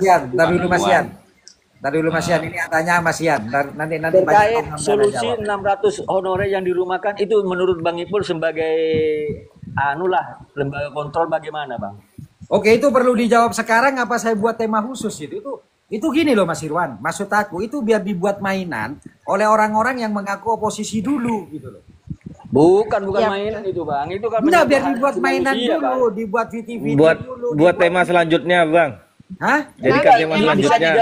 Ian, ntar dulu Mas Ian. bantuan. Ntar dulu Mas Ian, ini tanya Mas Ian. Nanti Terkait banyak solusi jawab. 600 honorer yang dirumahkan itu menurut Bang Ipul sebagai lembaga kontrol bagaimana, Bang? Oke, itu perlu dijawab sekarang apa saya buat tema khusus itu gini loh Mas Irwan. Maksud aku itu biar dibuat mainan oleh orang-orang yang mengaku oposisi dulu gitu loh. Bukan mainan itu, Bang. Itu kan enggak, biar dibuat mainan dulu, Bang. Dibuat VTV dulu. Buat tema selanjutnya, Bang. Hah? Jadikan tema selanjutnya.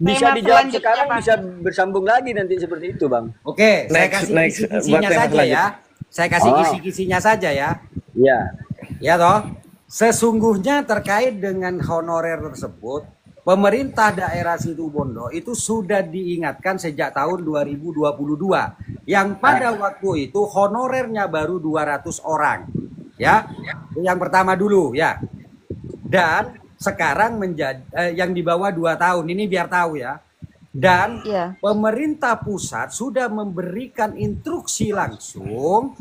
Bisa dijawab sekarang, bisa bersambung lagi nanti seperti itu, Bang. Oke, saya kasih kisi-kisinya saja ya. Saya kasih kisi-kisinya saja ya. Iya. Ya toh. Sesungguhnya terkait dengan honorer tersebut, pemerintah daerah Situbondo itu sudah diingatkan sejak tahun 2022 yang pada waktu itu honorernya baru 200 orang. Ya. Yang pertama dulu ya. Dan sekarang menjadi yang di bawah 2 tahun ini biar tahu ya. Dan pemerintah pusat sudah memberikan instruksi langsung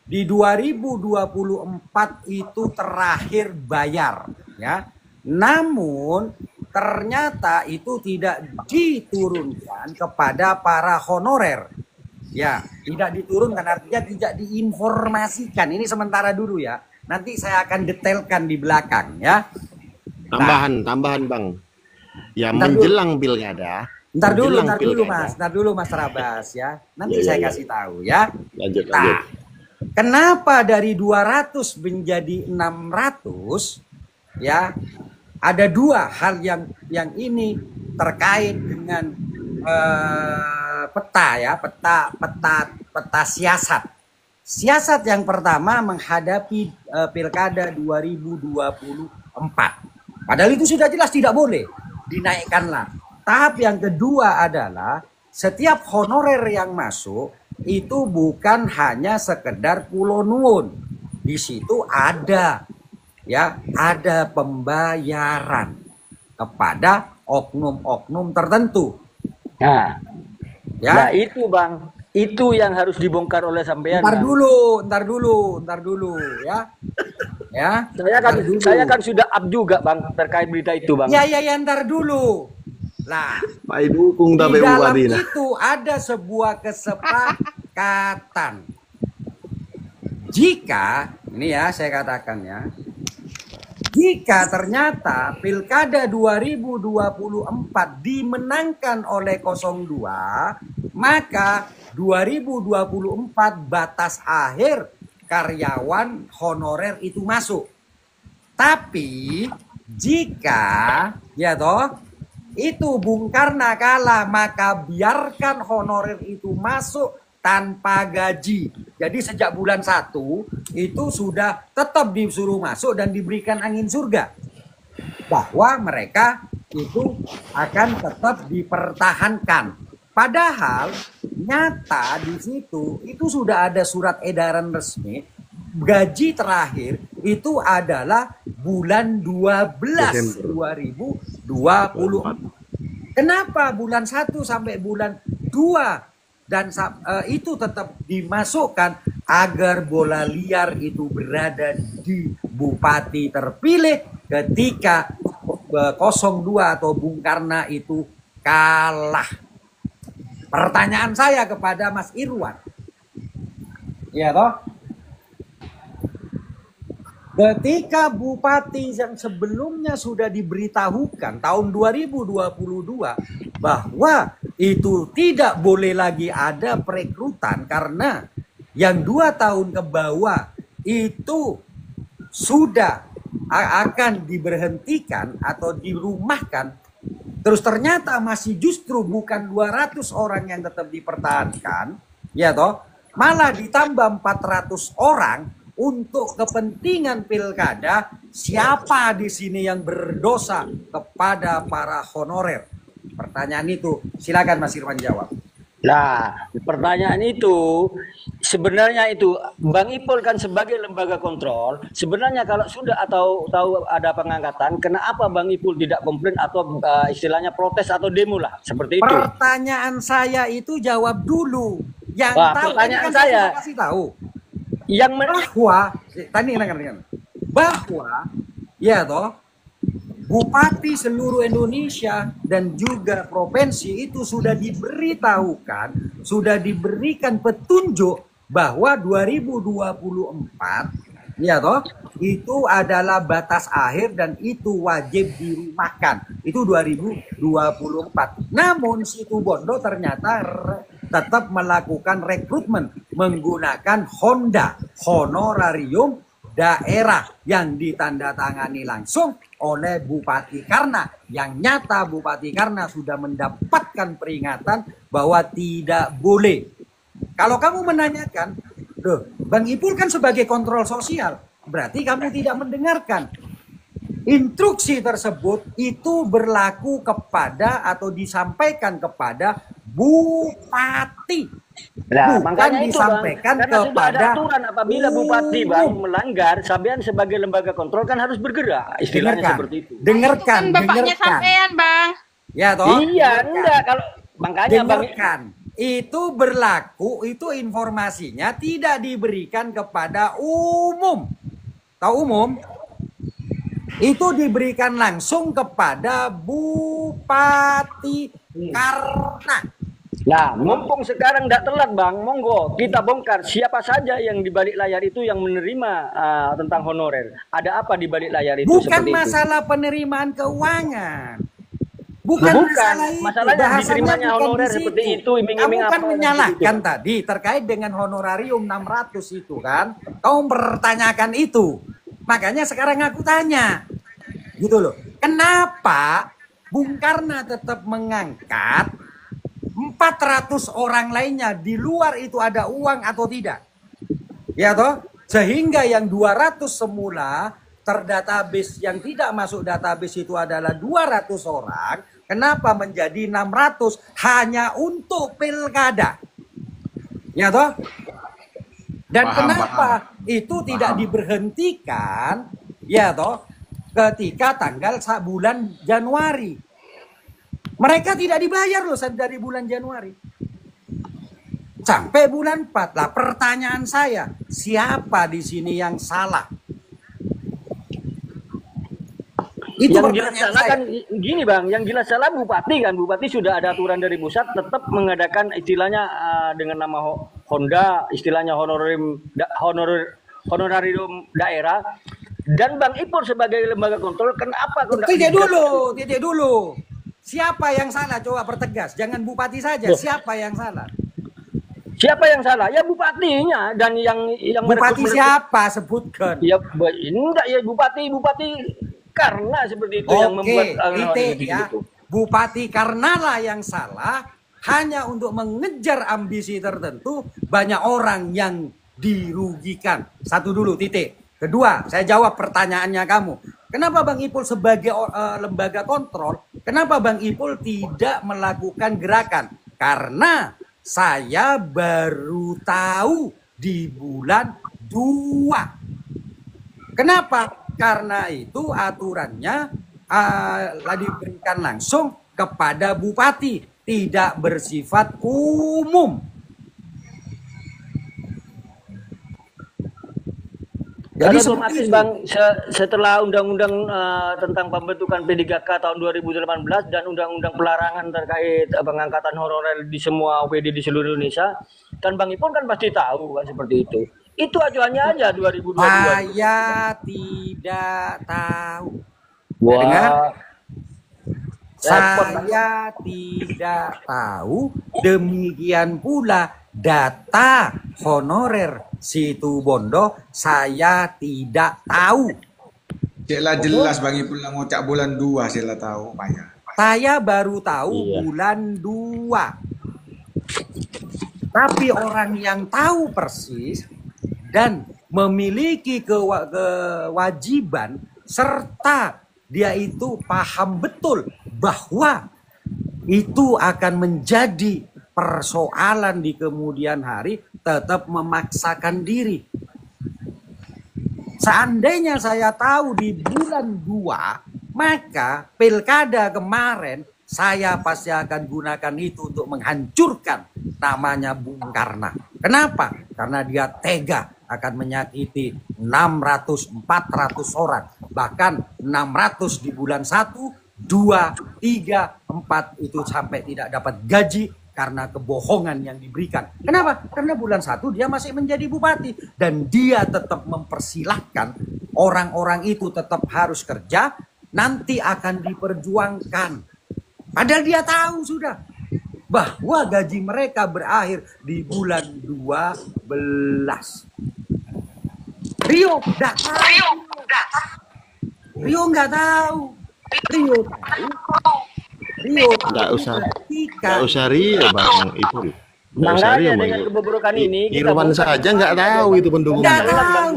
di 2024 itu terakhir bayar ya. Namun ternyata itu tidak diturunkan kepada para honorer. Ya, tidak diturunkan artinya tidak diinformasikan. Ini sementara dulu ya. Nanti saya akan detailkan di belakang ya. Tambahan Bang. Ya menjelang pilkada. Ntar dulu Mas Rabas ya. Nanti saya kasih tahu ya. Lanjut. Kenapa dari 200 menjadi 600 ya? Ada dua hal yang ini terkait dengan peta siasat. Siasat yang pertama menghadapi pilkada 2024. Padahal itu sudah jelas tidak boleh dinaikkanlah. Tahap yang kedua adalah setiap honorer yang masuk itu bukan hanya sekedar pulo nuwun. Di situ ada pembayaran kepada oknum-oknum tertentu. Nah itu Bang, itu yang harus dibongkar oleh sampean. Ntar dulu ya. Ya, saya kan sudah up juga Bang terkait berita itu Bang. Ya ntar dulu. Lah, dukung di dalam itu ada sebuah kesepakatan. Jika, ini ya saya katakan ya, jika ternyata pilkada 2024 dimenangkan oleh 02, maka 2024 batas akhir karyawan honorer itu masuk. Tapi jika itu Bung Karna kalah, maka biarkan honorer itu masuk tanpa gaji. Jadi sejak bulan 1 itu sudah tetap disuruh masuk dan diberikan angin surga. Bahwa mereka itu akan tetap dipertahankan. Padahal nyata di situ itu sudah ada surat edaran resmi. Gaji terakhir itu adalah bulan 12 2020. Kenapa bulan 1 sampai bulan 2 dan itu tetap dimasukkan agar bola liar itu berada di bupati terpilih ketika 02 atau Bung Karna itu kalah. Pertanyaan saya kepada Mas Irwan. Iya toh? Ketika bupati yang sebelumnya sudah diberitahukan tahun 2022 bahwa itu tidak boleh lagi ada perekrutan karena yang 2 tahun ke bawah itu sudah akan diberhentikan atau dirumahkan. Terus ternyata masih justru bukan 200 orang yang tetap dipertahankan, ya toh, malah ditambah 400 orang. Untuk kepentingan pilkada, siapa di sini yang berdosa kepada para honorer? Pertanyaan itu, silakan Mas Irwan jawab. Nah, pertanyaan itu sebenarnya itu Bang Ipul kan sebagai lembaga kontrol, sebenarnya kalau sudah atau tahu ada pengangkatan, kenapa Bang Ipul tidak komplain atau istilahnya protes atau demo lah seperti itu? Pertanyaan saya itu jawab dulu. Yang tahu pertanyaan kan saya kasih tahu. Yang bahwa ya toh bupati seluruh Indonesia dan juga provinsi itu sudah diberitahukan, sudah diberikan petunjuk bahwa 2024 ya toh itu adalah batas akhir dan itu wajib dirumahkan. Itu 2024. Namun Situ Bondo ternyata tetap melakukan rekrutmen menggunakan Honda honorarium daerah yang ditandatangani langsung oleh Bupati Karna, yang nyata Bupati Karna sudah mendapatkan peringatan bahwa tidak boleh. Kalau kamu menanyakan, loh, Bang Ipul kan sebagai kontrol sosial, berarti kamu tidak mendengarkan. Instruksi tersebut itu berlaku kepada atau disampaikan kepada bupati. Nah, Bukan makanya itu disampaikan Bang, karena sudah ada kepada aturan apabila bupati Bang melanggar, sampean sebagai lembaga kontrol kan harus bergerak, istilahnya dengarkan, seperti itu. dengarkan, Itu kan bapaknya dengarkan. sampean, Bang. Ya toh? Iya, Dengarkan. enggak kalau makanya Bang Dengarkan. Itu berlaku, itu informasinya tidak diberikan kepada umum. Tahu umum? Itu diberikan langsung kepada Bupati Karna. Nah, mumpung sekarang tidak telat Bang, monggo kita bongkar siapa saja yang di balik layar itu yang menerima tentang honorer. Ada apa di balik layar itu? Bukan seperti masalah penerimaan keuangan. Bukan, masalah itu. masalahnya Bahasannya diterimanya bukan honorer di situ. seperti itu, iming-iming Kamu kan apa menyalahkan gitu. tadi terkait dengan honorarium 600 itu kan. Kamu mempertanyakan itu. Makanya sekarang aku tanya. Gitu loh. Kenapa Bung Karna tetap mengangkat 400 orang lainnya, di luar itu ada uang atau tidak? Ya toh? Sehingga yang 200 semula terdatabase, yang tidak masuk database itu adalah 200 orang. Kenapa menjadi 600 hanya untuk pilkada? Ya toh? Dan kenapa itu tidak diberhentikan? Ya toh? Ketika tanggal bulan Januari. Mereka tidak dibayar loh dari bulan Januari. Sampai bulan 4. Lah pertanyaan saya, siapa di sini yang salah? Itu yang jelas pertanyaan salah saya. kan gini Bang, yang jelas salah bupati kan. Bupati sudah ada aturan dari pusat tetap mengadakan istilahnya dengan nama Honda, istilahnya honorarium daerah. Dan Bang Ipul sebagai lembaga kontrol, kenapa kok Titik dulu. Siapa yang salah? Coba pertegas. Jangan bupati saja. Siapa yang salah? Siapa yang salah? Ya bupatinya dan yang Bupati siapa? Sebutkan. Ya enggak ya bupati karena seperti itu yang membuat titik ya. gitu. Bupati karena lah yang salah, hanya untuk mengejar ambisi tertentu, banyak orang yang dirugikan. Satu dulu, titik. Kedua, saya jawab pertanyaannya kamu. Kenapa Bang Ipul sebagai lembaga kontrol, kenapa Bang Ipul tidak melakukan gerakan? Karena saya baru tahu di bulan 2. Kenapa? Karena itu aturannya diberikan langsung kepada bupati, tidak bersifat umum. Jadi otomatis Bang, setelah undang-undang tentang pembentukan P3K tahun 2018 dan undang-undang pelarangan terkait pengangkatan honorer di semua OPD di seluruh Indonesia, kan Bang Ipul kan pasti tahu kan seperti itu. Itu acuannya aja 2022. Saya tidak tahu. Wah. Dengar? Saya tidak tahu. Demikian pula data honorer Situ Bondo saya tidak tahu. Ceklah jelas Bang Ipul yang ngocak bulan 2 saya lah tahu Maya. Saya baru tahu bulan 2. Tapi orang yang tahu persis dan memiliki kewajiban serta dia itu paham betul bahwa itu akan menjadi persoalan di kemudian hari, tetap memaksakan diri. Seandainya saya tahu di bulan 2, maka pilkada kemarin saya pasti akan gunakan itu untuk menghancurkan namanya Bung Karno. Kenapa? Karena dia tega akan menyakiti 400 orang. Bahkan 600 di bulan 1, 2, 3, 4 itu sampai tidak dapat gaji karena kebohongan yang diberikan. Kenapa? Karena bulan 1 dia masih menjadi bupati. Dan dia tetap mempersilahkan orang-orang itu tetap harus kerja, nanti akan diperjuangkan. Padahal dia tahu sudah bahwa gaji mereka berakhir di bulan 12. Rio nggak tahu. Rio nggak tahu. Rio tahu. Rio Nggak tahu usah. ketika Nggak usah Rio Bang Ipul. Nggak usah Rio. Makanya dengan kebobrokan ini kita Irwan saja nggak tahu itu pendukungnya. nggak tahu.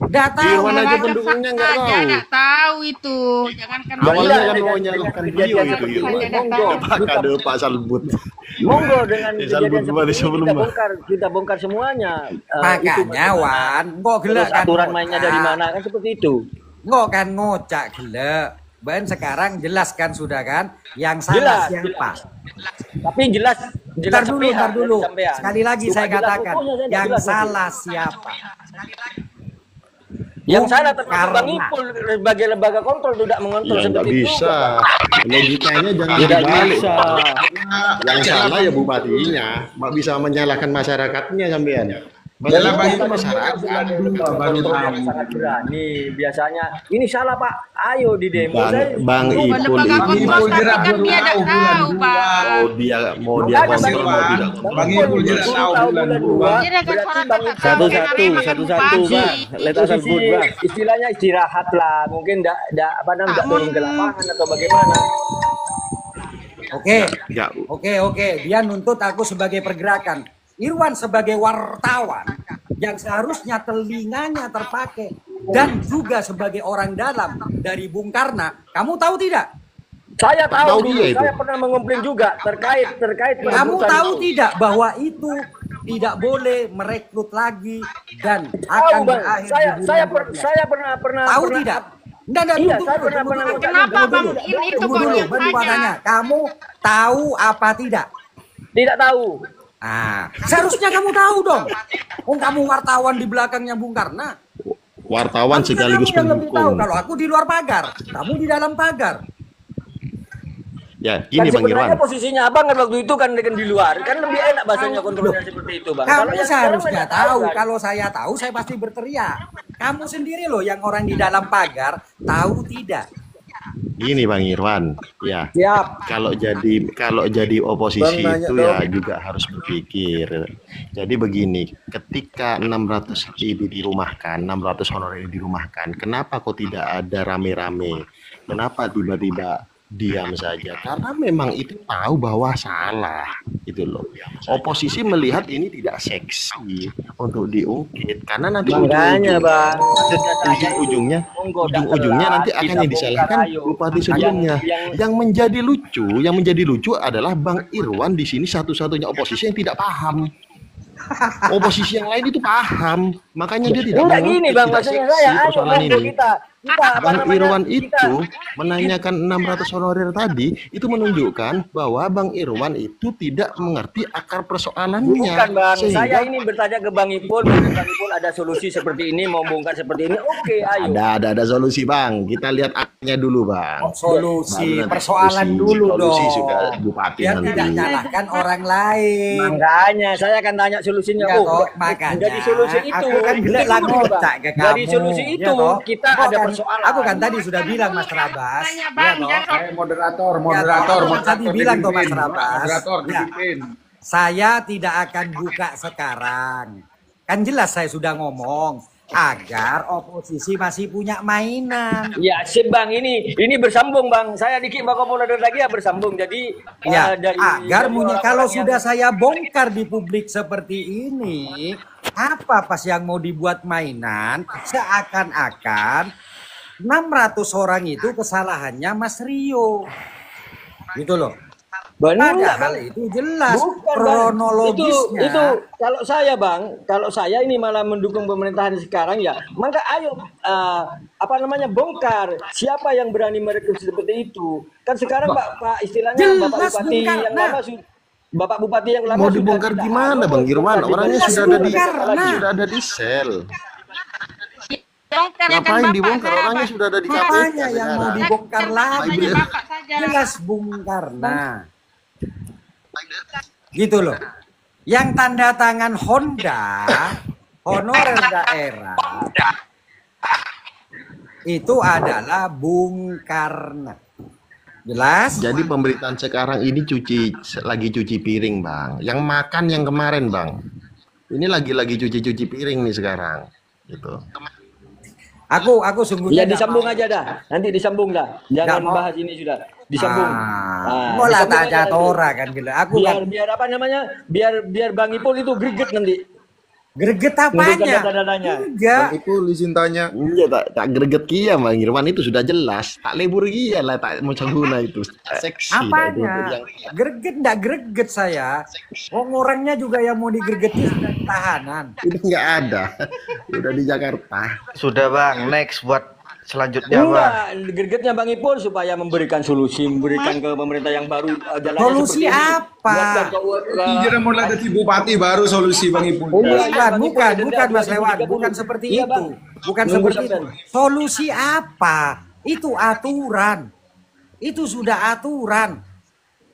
Nggak tahu. Irwan aja pendukungnya nggak tahu. Nggak tahu itu. Jangankan Awalnya kan dengan- mau dengan nyalahkan kejadian beliau itu seperti Irwan. ini, monggo. Pak Kade Pak Salbut. Monggo dengan Ya, kejadian Salbut seperti kembali ini sebelum, kita bongkar semuanya. Makanya Wan, kok Terus gelek kan aturan mainnya dari ngocak. mana kan seperti itu. Nggak kan ngocak gelek. Ben sekarang jelaskan sudah kan yang salah Jelas, siapa. Tapi jelas Ntar dulu, sepihak ntar dulu. dari sampean. Sekali lagi Supaya saya jelas katakan hukumnya, saya yang jelas salah siapa. Yang Bung salah termasuk Karno. Bang Ipul sebagai lembaga kontrol tidak mengontrol Ya nggak seperti itu. bisa. Logikanya jangan Tidak dibalik. bisa. Yang salah ya bupatinya. Nggak bisa menyalahkan masyarakatnya sampean. Yalah, Bang, Itu itu masyarakat. Bang Kontrol yang Ipul. sangat berani. Biasanya ini salah Pak, ayo di demo. Bang Ipul lembaga ini kontrol Ipul jerak kan dia baru nggak tahu tahu, bulan Bang. mau dia Makanya kontrol mau Bang tidak Ipul, kontrol. Bang Ipul jerak tahu bulan 2. Dia kan Berarti suara Bang tak Ipul tahu, Satu-satu, karena emang satu-satu, bupati. Bang. Let asal posisi but, Bang. istilahnya istirahat lah, mungkin tidak turun ke lapangan atau bagaimana. Oke. Nggak. Oke. Dia nuntut aku sebagai pergerakan. Irwan sebagai wartawan yang seharusnya telinganya terpakai dan juga sebagai orang dalam dari Bung Karno. Kamu tahu tidak? Saya Tahu tahu dulu, dia itu. saya pernah mengomplain juga terkait Kamu penyebutan tahu itu. tidak bahwa itu tidak boleh merekrut lagi dan Tahu akan Bang, berakhir saya di saya bulan 12. saya pernah Tahu tidak? Enggak, Iya, tunggu, saya tunggu, pernah tunggu, tunggu. Kenapa, Tunggu Bang? dulu. Itu Tunggu kok dulu, diam baru saja? tanya. Kamu tahu apa tidak? tidak tahu. Ah, seharusnya kamu tahu dong. Oh, kamu wartawan di belakangnya Bung Karno. Wartawan Harusnya sekaligus kamu yang lebih tahu. pendukung. Kalau aku di luar pagar, kamu di dalam pagar. Ya, Kan gini Bang sebenarnya Irwan. posisinya abang kan waktu itu kan di luar, kan lebih enak bahasanya kontrolnya seperti itu Bang. Kamu yang seharusnya sekarang tahu. kan. Kalau saya tahu, saya pasti berteriak. Kamu sendiri loh yang orang di dalam pagar tahu tidak? Gini Bang Irwan. Ya. Siap. Kalau jadi oposisi Bang, nanya itu dong. ya juga harus berpikir. Jadi begini, ketika 600 ini dirumahkan, 600 honorer ini dirumahkan, kenapa kok tidak ada rame-rame? Kenapa tiba-tiba diam saja? Karena memang itu tahu bahwa salah, gitu loh. Oposisi melihat ini tidak seksi untuk diungkit, karena nanti Makanya Bang, ujung-ujungnya Monggo, ujung-ujungnya telat, nanti akan kita yang bongkar, disalahkan ayo. bupati sebelumnya. Yang- Yang menjadi lucu adalah Bang Irwan di sini satu-satunya oposisi yang tidak paham. Oposisi yang lain itu paham, makanya dia tidak enggak mengungkit, gini Bang, tidak maksudnya seksi saya ayo persoalan monggo ini. kita apa Bang namanya? Irwan kita- itu menanyakan 600 honorer tadi itu menunjukkan bahwa Bang Irwan itu tidak mengerti akar persoalannya. Bukan Bang, Sehingga saya ini bertanya ke Bang Ipul, Bang Ipul ada solusi seperti ini, mau bongkar seperti ini, oke ayo. ada solusi Bang. Kita lihat aknya dulu Bang. Solusi, Baru nanti persoalan solusi. dulu Solusi dong. sudah bupati Biar nanti. tidak nyalahkan orang lain. Makanya saya akan tanya solusinya. Ya, toh, Oh, makanya jadi solusi itu. aku kan gelek lah ngocak ke kamu. Jadi solusi Ya, itu toh. kita Kok ada kan- persoalan. Aku kan tadi sudah bilang Mas Rabas. Tanya Ya, Bang, toh. jangan Saya moderator, aku kan tadi bilang tuh, Mas dipimpin. Rabas. Moderator Ya. dipimpin. Saya tidak akan buka sekarang. Kan jelas saya sudah ngomong agar oposisi masih punya mainan. Ya, sip Bang, ini bersambung Bang. Saya dikit Bang Kapolda lagi ya bersambung. Jadi Ya, dari agar kalau orang-orang sudah yang- saya bongkar di publik seperti ini, apa pas yang mau dibuat mainan seakan-akan 600 orang itu kesalahannya Mas Rio. Gitu loh. Padahal itu jelas Bukan, Bang. kronologisnya. Itu kalau saya, Bang, kalau saya ini malah mendukung pemerintahan sekarang ya, maka ayo bongkar siapa yang berani merekrut seperti itu. Kan sekarang Pak istilahnya Jelas Bapak Bupati bongkar. yang lama Bapak Bupati yang lama Mau sudah dibongkar tidak gimana ada, Bang Irwan? bukan Orangnya dibongkar. sudah ada di Karena- sudah ada di sel. Bongkar ya kan Ngapain Bapak dibongkar? saya, Orangnya Pak. sudah ada di KPK Apanya yang mau sekarang. dibongkar lagi? Hanya Bapak saja. Jelas Bung Karna. Gitu loh. Yang tanda tangan Honda, honorer daerah, itu adalah Bung Karna. Jelas? Jadi pemerintahan sekarang ini lagi cuci piring, Bang. Yang makan yang kemarin, Bang. Ini lagi cuci piring nih sekarang. Gitu. Aku sungguhnya Ya nggak disambung mau. aja dah. Nanti disambung dah. Jangan mau. bahas ini sudah. Disambung. Mulai disambung tak aja nanti. tora kan gitu. Aku Biar kan biar apa namanya? Biar Bang Ipul itu greget nanti. greget Menunjukkan apanya? data-datanya. Enggak. Itu Lisintanya. Iya, tak greget kia, Bang Irwan itu sudah jelas. Tak lebur kia lah, tak mau guna itu. Tak seksi. tak itu Apanya? yang- Greget enggak greget saya. Orangnya juga yang mau digregeti sudah di tahanan. Itu nggak ada. Udah di Jakarta. Sudah Bang, next buat selanjutnya Bang. Enggak, gregetnya Bang Ipul supaya memberikan solusi, memberikan ke pemerintah yang baru jalannya Solusi seperti ini. apa? Buatkan Iya, mau ada di bupati baru solusi Bang Ipul. Bukan Mas Lewan, bukan seperti Iya, itu. Bang. Bukan Nunggu seperti itu. sampean. Solusi apa? Itu aturan. Itu sudah aturan.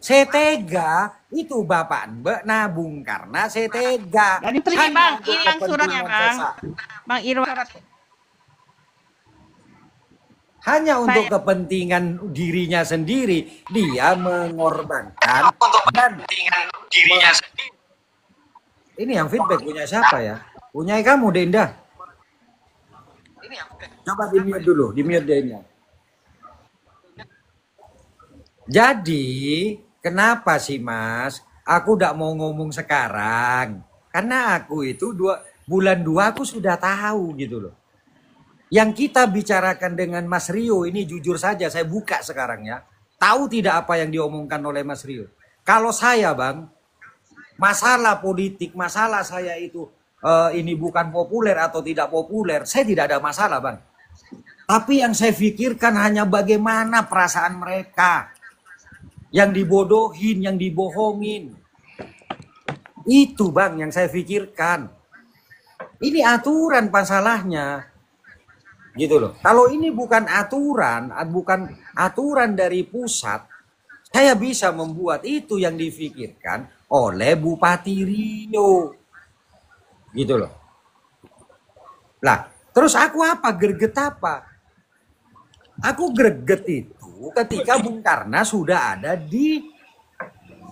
Setega itu Bapak Mbak nabung karena setega. Ini Bang, ini yang suratnya Bang. Bang Irwan. Hanya untuk kepentingan dirinya sendiri, dia mengorbankan dan ini yang feedback punya siapa ya? Punya kamu, Denda. Coba di mute dulu, di mute Denda. Jadi, kenapa sih Mas? Aku tidak mau ngomong sekarang. Karena aku itu bulan 2 aku sudah tahu gitu loh. Yang kita bicarakan dengan Mas Rio ini jujur saja saya buka sekarang ya. Tahu tidak apa yang diomongkan oleh Mas Rio? Kalau saya Bang, masalah politik, masalah saya itu ini bukan populer atau tidak populer, saya tidak ada masalah Bang. Tapi yang saya pikirkan hanya bagaimana perasaan mereka. Yang dibodohin, yang dibohongin. Itu Bang yang saya pikirkan. Ini aturan masalahnya. Gitu loh. Kalau ini bukan aturan dari pusat, saya bisa membuat itu yang difikirkan oleh Bupati Rio. Gitu loh. Lah, terus aku apa? Greget apa? Aku greget itu ketika Bung Karna sudah ada di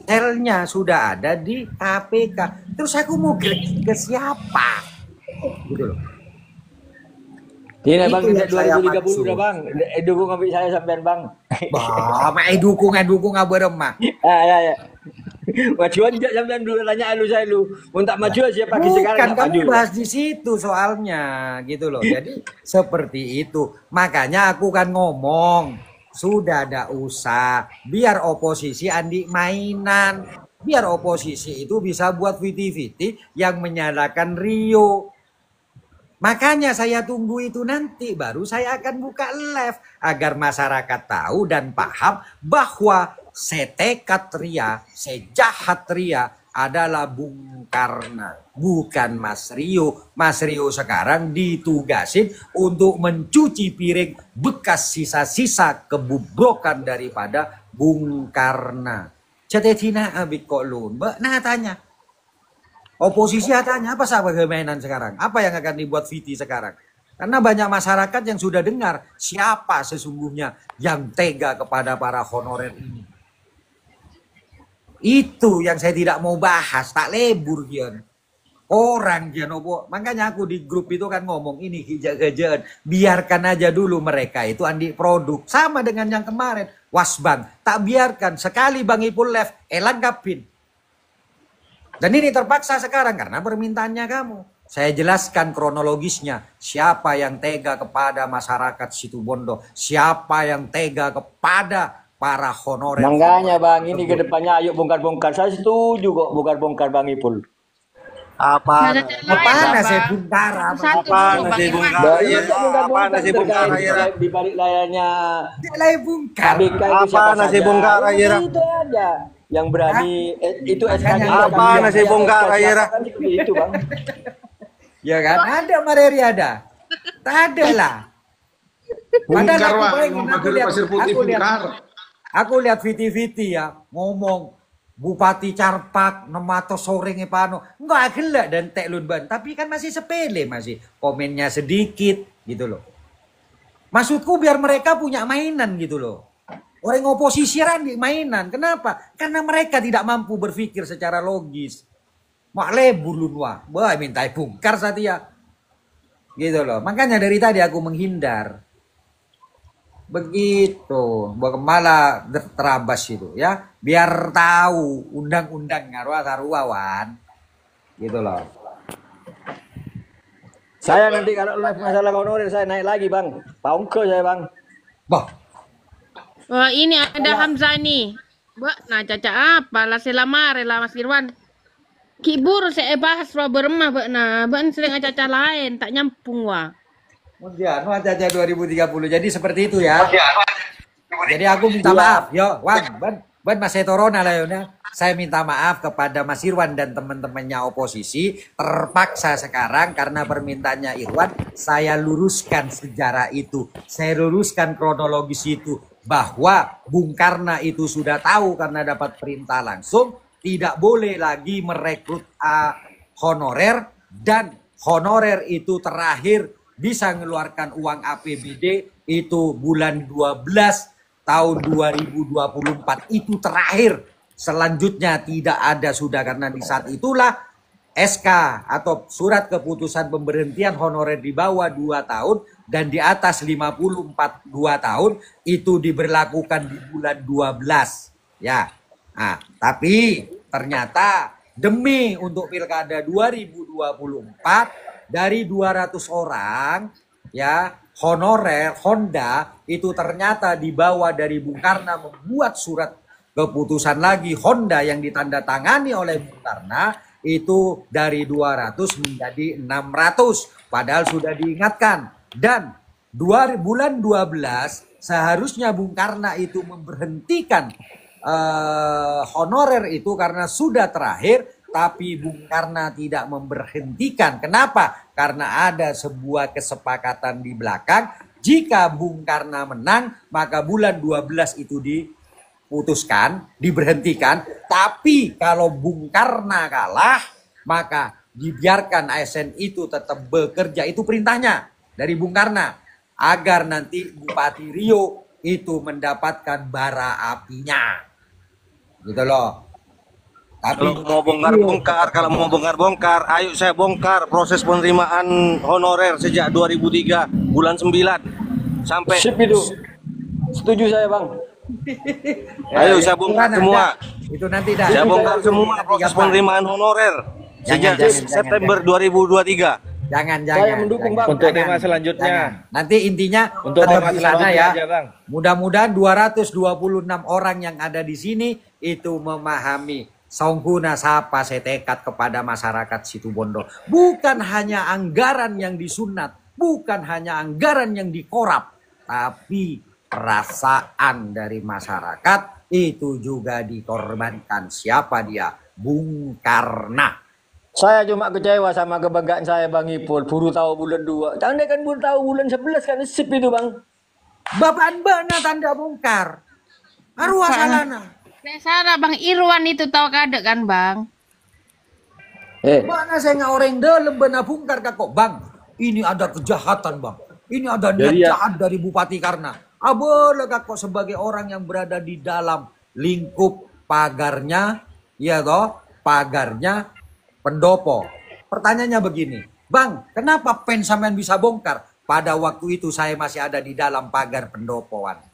selnya, sudah ada di KPK. Terus aku mau greget ke siapa? Gitu loh. Ini Bang, Itu yang saya 2030 maksud. udah Bang. Dukung sampai saya sampean Bang. Bah, dukung abarem mah. Ya. Majuan juga sampean dulu tanya lu saya lu. Untuk maju siapa di sekarang Bukan nggak maju. kamu bahas di situ soalnya gitu loh. Jadi seperti itu. Makanya aku kan ngomong sudah ada usah biar oposisi andi mainan. Biar oposisi itu bisa buat viti-viti yang menyalahkan Rio. Makanya saya tunggu itu nanti baru saya akan buka live agar masyarakat tahu dan paham bahwa setekad Ria, sejahat Ria adalah Bung Karna, bukan Mas Rio. Mas Rio sekarang ditugasin untuk mencuci piring bekas sisa-sisa kebubrokan daripada Bung Karna. Cetetina abik kok lun, nah tanya. Oposisi tanya apa sahabat kemainan sekarang? Apa yang akan dibuat VT sekarang? Karena banyak masyarakat yang sudah dengar siapa sesungguhnya yang tega kepada para honorer ini. Itu yang saya tidak mau bahas, tak lebur Gian. Orang Gian opo. Makanya aku di grup itu kan ngomong ini hijau-hijauan. Biarkan aja dulu mereka itu andi produk. Sama dengan yang kemarin. Wasbang, tak biarkan sekali Bang Ipul left, lengkapin. Dan ini terpaksa sekarang karena permintaannya kamu. Saya jelaskan kronologisnya. Siapa yang tega kepada masyarakat Situbondo. Siapa yang tega kepada para honorer. Makanya Bang, ini ke depannya ayo bongkar-bongkar. Saya setuju kok bongkar-bongkar Bang Ipul. Apa? Apaan sih bongkar? Apa nasi bongkar? Apa nasi bongkar? Di balik layarnya Lagi bongkar. KBK itu Apa siapa nasi saja. bongkar, Ayera? Itu aja yang berani itu SK-nya. Apa nasi bongkar, Ayera? Itu Bang. Ya kan? Ada Mareri ada. Tak ada lah. Bongkar, Padahal Wak. bayangin, Mau pakai pasir putih bongkar. Aku lihat viti-viti ya ngomong Bupati Carpak nemato sore ngepano enggak gelak dan tek lunban, tapi kan masih sepele, masih komennya sedikit gitu loh. Maksudku biar mereka punya mainan gitu loh. Orang oposisi di mainan. Kenapa? Karena mereka tidak mampu berpikir secara logis. Mak lebur lunwa. Wah, minta bongkar Satya. Gitu loh. Makanya dari tadi aku menghindar. Begitu. Malah terabas itu ya. Biar tahu undang-undang ngaruh-ngaruhawan. Gitu loh. Saya nanti kalau live masalah honorer saya naik lagi Bang. Paungke saya Bang. Bah. Wah, ini ada Hamzah nih. Nah, caca apa? Lah selamare lah Mas Irwan. Kibur saya bahas wa beremah nah, ban sering caca lain tak nyampung wa. Kemudian aja 2030. Jadi seperti itu ya. Jadi aku minta maaf, yo, Ban Mas Etorona lah ya. Saya minta maaf kepada Mas Irwan dan teman-temannya oposisi. Terpaksa sekarang karena permintaannya Irwan, saya luruskan sejarah itu. Saya luruskan kronologis itu. Bahwa Bung Karna itu sudah tahu karena dapat perintah langsung. Tidak boleh lagi merekrut honorer. Dan honorer itu terakhir bisa mengeluarkan uang APBD itu bulan 12 tahun 2024. Itu terakhir. Selanjutnya tidak ada sudah karena di saat itulah SK atau surat keputusan pemberhentian honorer di bawah 2 tahun dan di atas 54 2 tahun itu diberlakukan di bulan 12 ya. Nah, tapi ternyata demi untuk Pilkada 2024 dari 200 orang ya honorer Honda itu ternyata dibawa dari Bung Karna membuat surat keputusan lagi Honda yang ditandatangani oleh Bung Karna itu dari 200 menjadi 600 padahal sudah diingatkan dan bulan 12 seharusnya Bung Karna itu memberhentikan honorer itu karena sudah terakhir tapi Bung Karna tidak memberhentikan. Kenapa? Karena ada sebuah kesepakatan di belakang jika Bung Karna menang maka bulan 12 itu diputuskan, diberhentikan. Tapi kalau Bung Karna kalah, maka dibiarkan ASN itu tetap bekerja. Itu perintahnya dari Bung Karna. Agar nanti Bupati Riau itu mendapatkan bara apinya. Gitu loh. Tapi Kalau mau bongkar, ayo saya bongkar proses penerimaan honorer sejak 2003 bulan 9 sampai. Sip itu. Setuju saya Bang. Ayo saya bongkar semua. Itu nanti dah. Saya bongkar semua proses penerimaan honorer sejak September 2023. Jangan. Saya mendukung Bang. Untuk tema selanjutnya. Jangan. Nanti intinya Untuk tetap tema di sana selanjutnya ya. aja, Bang. Mudah-mudahan 226 orang yang ada di sini itu memahami Songguna sapa setekat kepada masyarakat Situbondo. Bukan hanya anggaran yang disunat, bukan hanya anggaran yang dikorap, tapi perasaan dari masyarakat itu juga dikorbankan. Siapa dia? Bung Karna. Saya cuma kecewa sama kebanggaan saya Bang Ipul. Buru tahu bulan 2. Tanda kan buru tahu bulan 11 kan sip itu Bang. Bapak bana tanda bongkar. Arwah salana. Biasa Bang Irwan itu tahu kada kan Bang? Mana saya nggak orang dalam benar bongkar kok Bang. Ini ada kejahatan Bang. Ini ada niat jahat dari Bupati Karna. Boleh kok sebagai orang yang berada di dalam lingkup pagarnya, ya toh, pagarnya pendopo. Pertanyaannya begini, Bang, kenapa pen sampean bisa bongkar? Pada waktu itu saya masih ada di dalam pagar pendopoan.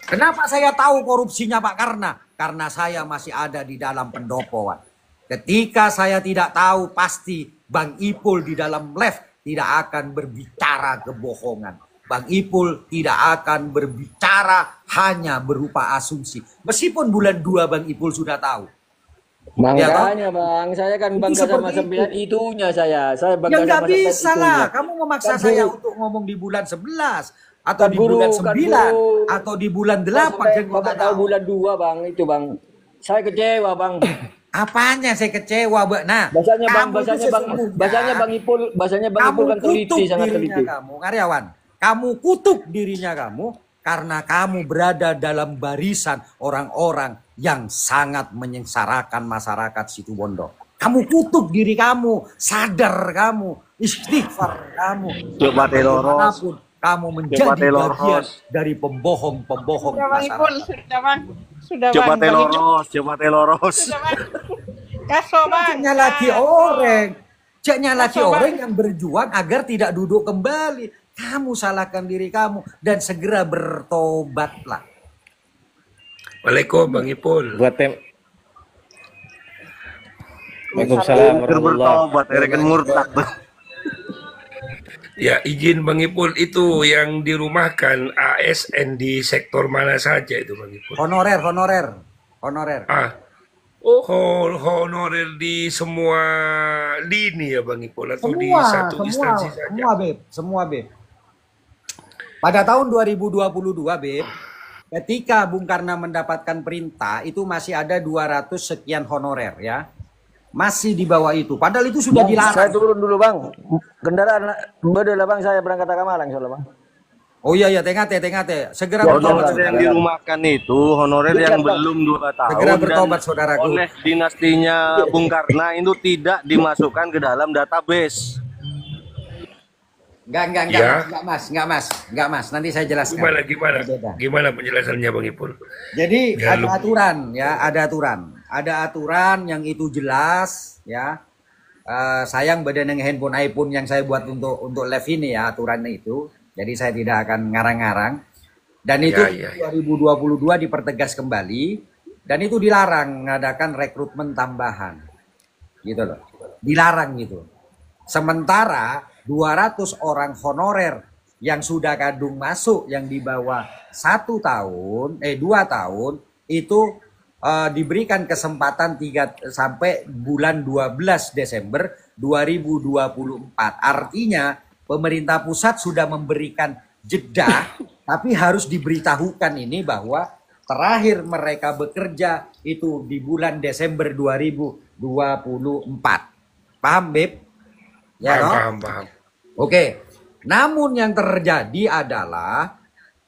Kenapa saya tahu korupsinya Pak Karna? Karena saya masih ada di dalam pendopoan. Ketika saya tidak tahu, pasti Bang Ipul di dalam live tidak akan berbicara kebohongan. Bang Ipul tidak akan berbicara hanya berupa asumsi. Meskipun bulan 2 Bang Ipul sudah tahu. Ya, toh? Makanya Bang, saya kan Itu bangga sama seperti sembilan itunya saya. Saya Ya bangga nggak sama sembilan bisa lah. itunya. Kamu memaksa Kan saya guru, untuk ngomong di bulan 11 atau kan di guru, bulan kan 9 guru. atau di bulan Kok 8 sampai saya nggak Bapak tahu tahu. bulan 2 Bang, itu Bang. Saya kecewa Bang. Apanya saya kecewa, Mbak? Nah, Bahasanya Bang, kamu itu bahasanya Bang Ipul, bahasanya Bang kamu Ipul kan teliti, kutuk sangat dirinya teliti. kamu, karyawan. Kamu kutuk dirinya kamu karena kamu berada dalam barisan orang-orang yang sangat menyengsarakan masyarakat Situbondo. Kamu kutuk diri kamu, sadar kamu, istighfar kamu. Coba teloros. Bagaimanapun kamu menjadi Coba bagian teloros. dari pembohong-pembohong Sudah Bang Ipul, masyarakat. sudah Bang. Sudah Coba Bang, Bang Ipul. teloros, coba teloros. Sudah Bang. Kaso Bang. Ceknya lagi orang. Ceknya lagi Kaso, orang Bang. yang berjuang agar tidak duduk kembali. Kamu salahkan diri kamu dan segera bertobatlah. Waalaikumsalam Bang Ipul. Buat tem. Waalaikumsalam warahmatullahi Bertobat, kan murtad. Ya izin Bang Ipul, itu yang dirumahkan ASN di sektor mana saja itu Bang Ipul? Honorer. Honorer di semua lini ya Bang Ipul atau di satu instansi saja? Semua, Beb. Pada tahun 2022, Beb, ketika Bung Karno mendapatkan perintah, itu masih ada 200 sekian honorer ya. Masih di bawah itu. Padahal itu sudah Bang, dilarang. saya turun dulu Bang. Kendaraan beda lah Bang, saya berangkat ke Malang soalnya Bang. Oh iya, tengah-tengah. Segera Ya, bertobat, Honorer yang saudara. dirumahkan itu honorer Bukan, yang Bang. belum 2 tahun Segera dan bertobat, saudaraku. oleh dinastinya Bung Karno itu tidak dimasukkan ke dalam database. Enggak, Ya. Enggak, Mas. Nanti saya jelaskan. Gimana? Berbeda. Gimana penjelasannya Bang Ipul? Jadi Biar ada lu- aturan ya, ada aturan yang itu jelas ya. Sayang beda dengan handphone iPhone yang saya buat untuk live ini ya aturannya itu. Jadi saya tidak akan ngarang-ngarang. Dan itu Ya. 2022 dipertegas kembali dan itu dilarang mengadakan rekrutmen tambahan. Gitu loh. Dilarang gitu. Sementara 200 orang honorer yang sudah kadung masuk yang di bawah 2 tahun itu diberikan kesempatan 3 sampai bulan 12 Desember 2024. Artinya pemerintah pusat sudah memberikan jeda tapi harus diberitahukan ini bahwa terakhir mereka bekerja itu di bulan Desember 2024. Paham, Beb? Ya, toh? Paham. Oke, namun yang terjadi adalah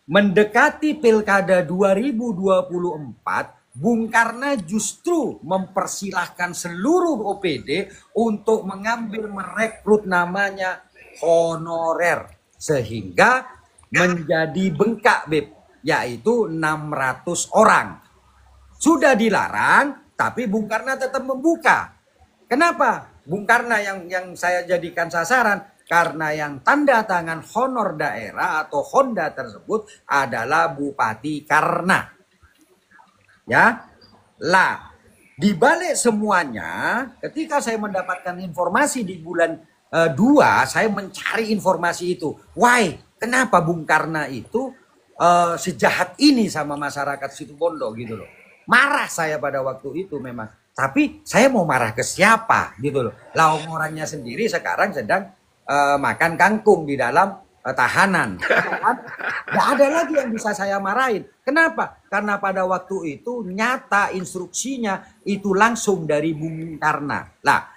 mendekati Pilkada 2024, Bung Karno justru mempersilahkan seluruh OPD untuk mengambil merekrut namanya honorer. Sehingga menjadi bengkak, Beb, yaitu 600 orang. Sudah dilarang, tapi Bung Karno tetap membuka. Kenapa? Bung Karno yang saya jadikan sasaran karena yang tanda tangan honor daerah atau Honda tersebut adalah Bupati Karna. Ya. Lah, di balik semuanya, ketika saya mendapatkan informasi di bulan 2, saya mencari informasi itu. Why? Kenapa Bung Karno itu sejahat ini sama masyarakat Situbondo gitu loh. Marah saya pada waktu itu memang. Tapi saya mau marah ke siapa gitu loh. Lah orangnya sendiri sekarang sedang makan kangkung di dalam tahanan. Gak ada lagi yang bisa saya marahin. Kenapa? Karena pada waktu itu nyata instruksinya itu langsung dari Bung Karno. Lah,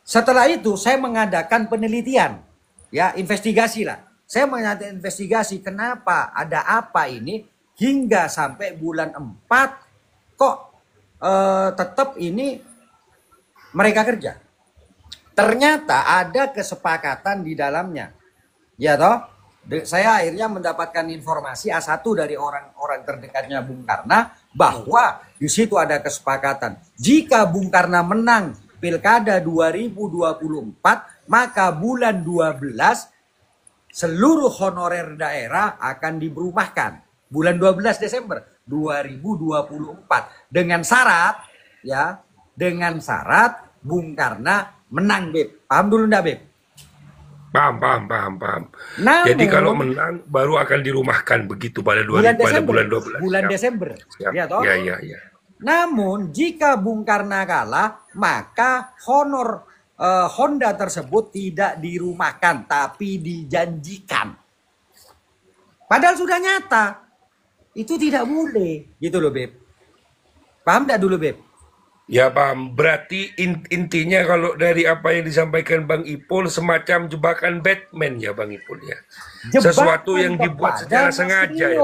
setelah itu saya mengadakan penelitian, ya investigasi lah. Saya mengadakan investigasi kenapa ada apa ini hingga sampai bulan 4 kok tetap ini mereka kerja. Ternyata ada kesepakatan di dalamnya. Ya toh? Saya akhirnya mendapatkan informasi A1 dari orang-orang terdekatnya Bung Karno bahwa di situ ada kesepakatan. Jika Bung Karno menang Pilkada 2024, maka bulan 12 seluruh honorer daerah akan dirumahkan. Bulan 12 Desember 2024 dengan syarat Bung Karno menang, Beb. Paham dulu enggak, Beb? Paham. Jadi kalau Namun menang baru akan dirumahkan begitu pada bulan pada Desember, bulan 12. bulan Siap, Desember, siap. ya toh. Ya. Namun jika Bung Karno kalah, maka honor Honda tersebut tidak dirumahkan, tapi dijanjikan. Padahal sudah nyata, itu tidak boleh, gitu loh Beb. Paham tidak dulu Beb? Ya paham. Berarti intinya kalau dari apa yang disampaikan Bang Ipul semacam jebakan Batman ya Bang Ipul ya. Sesuatu yang dibuat secara sengaja ya.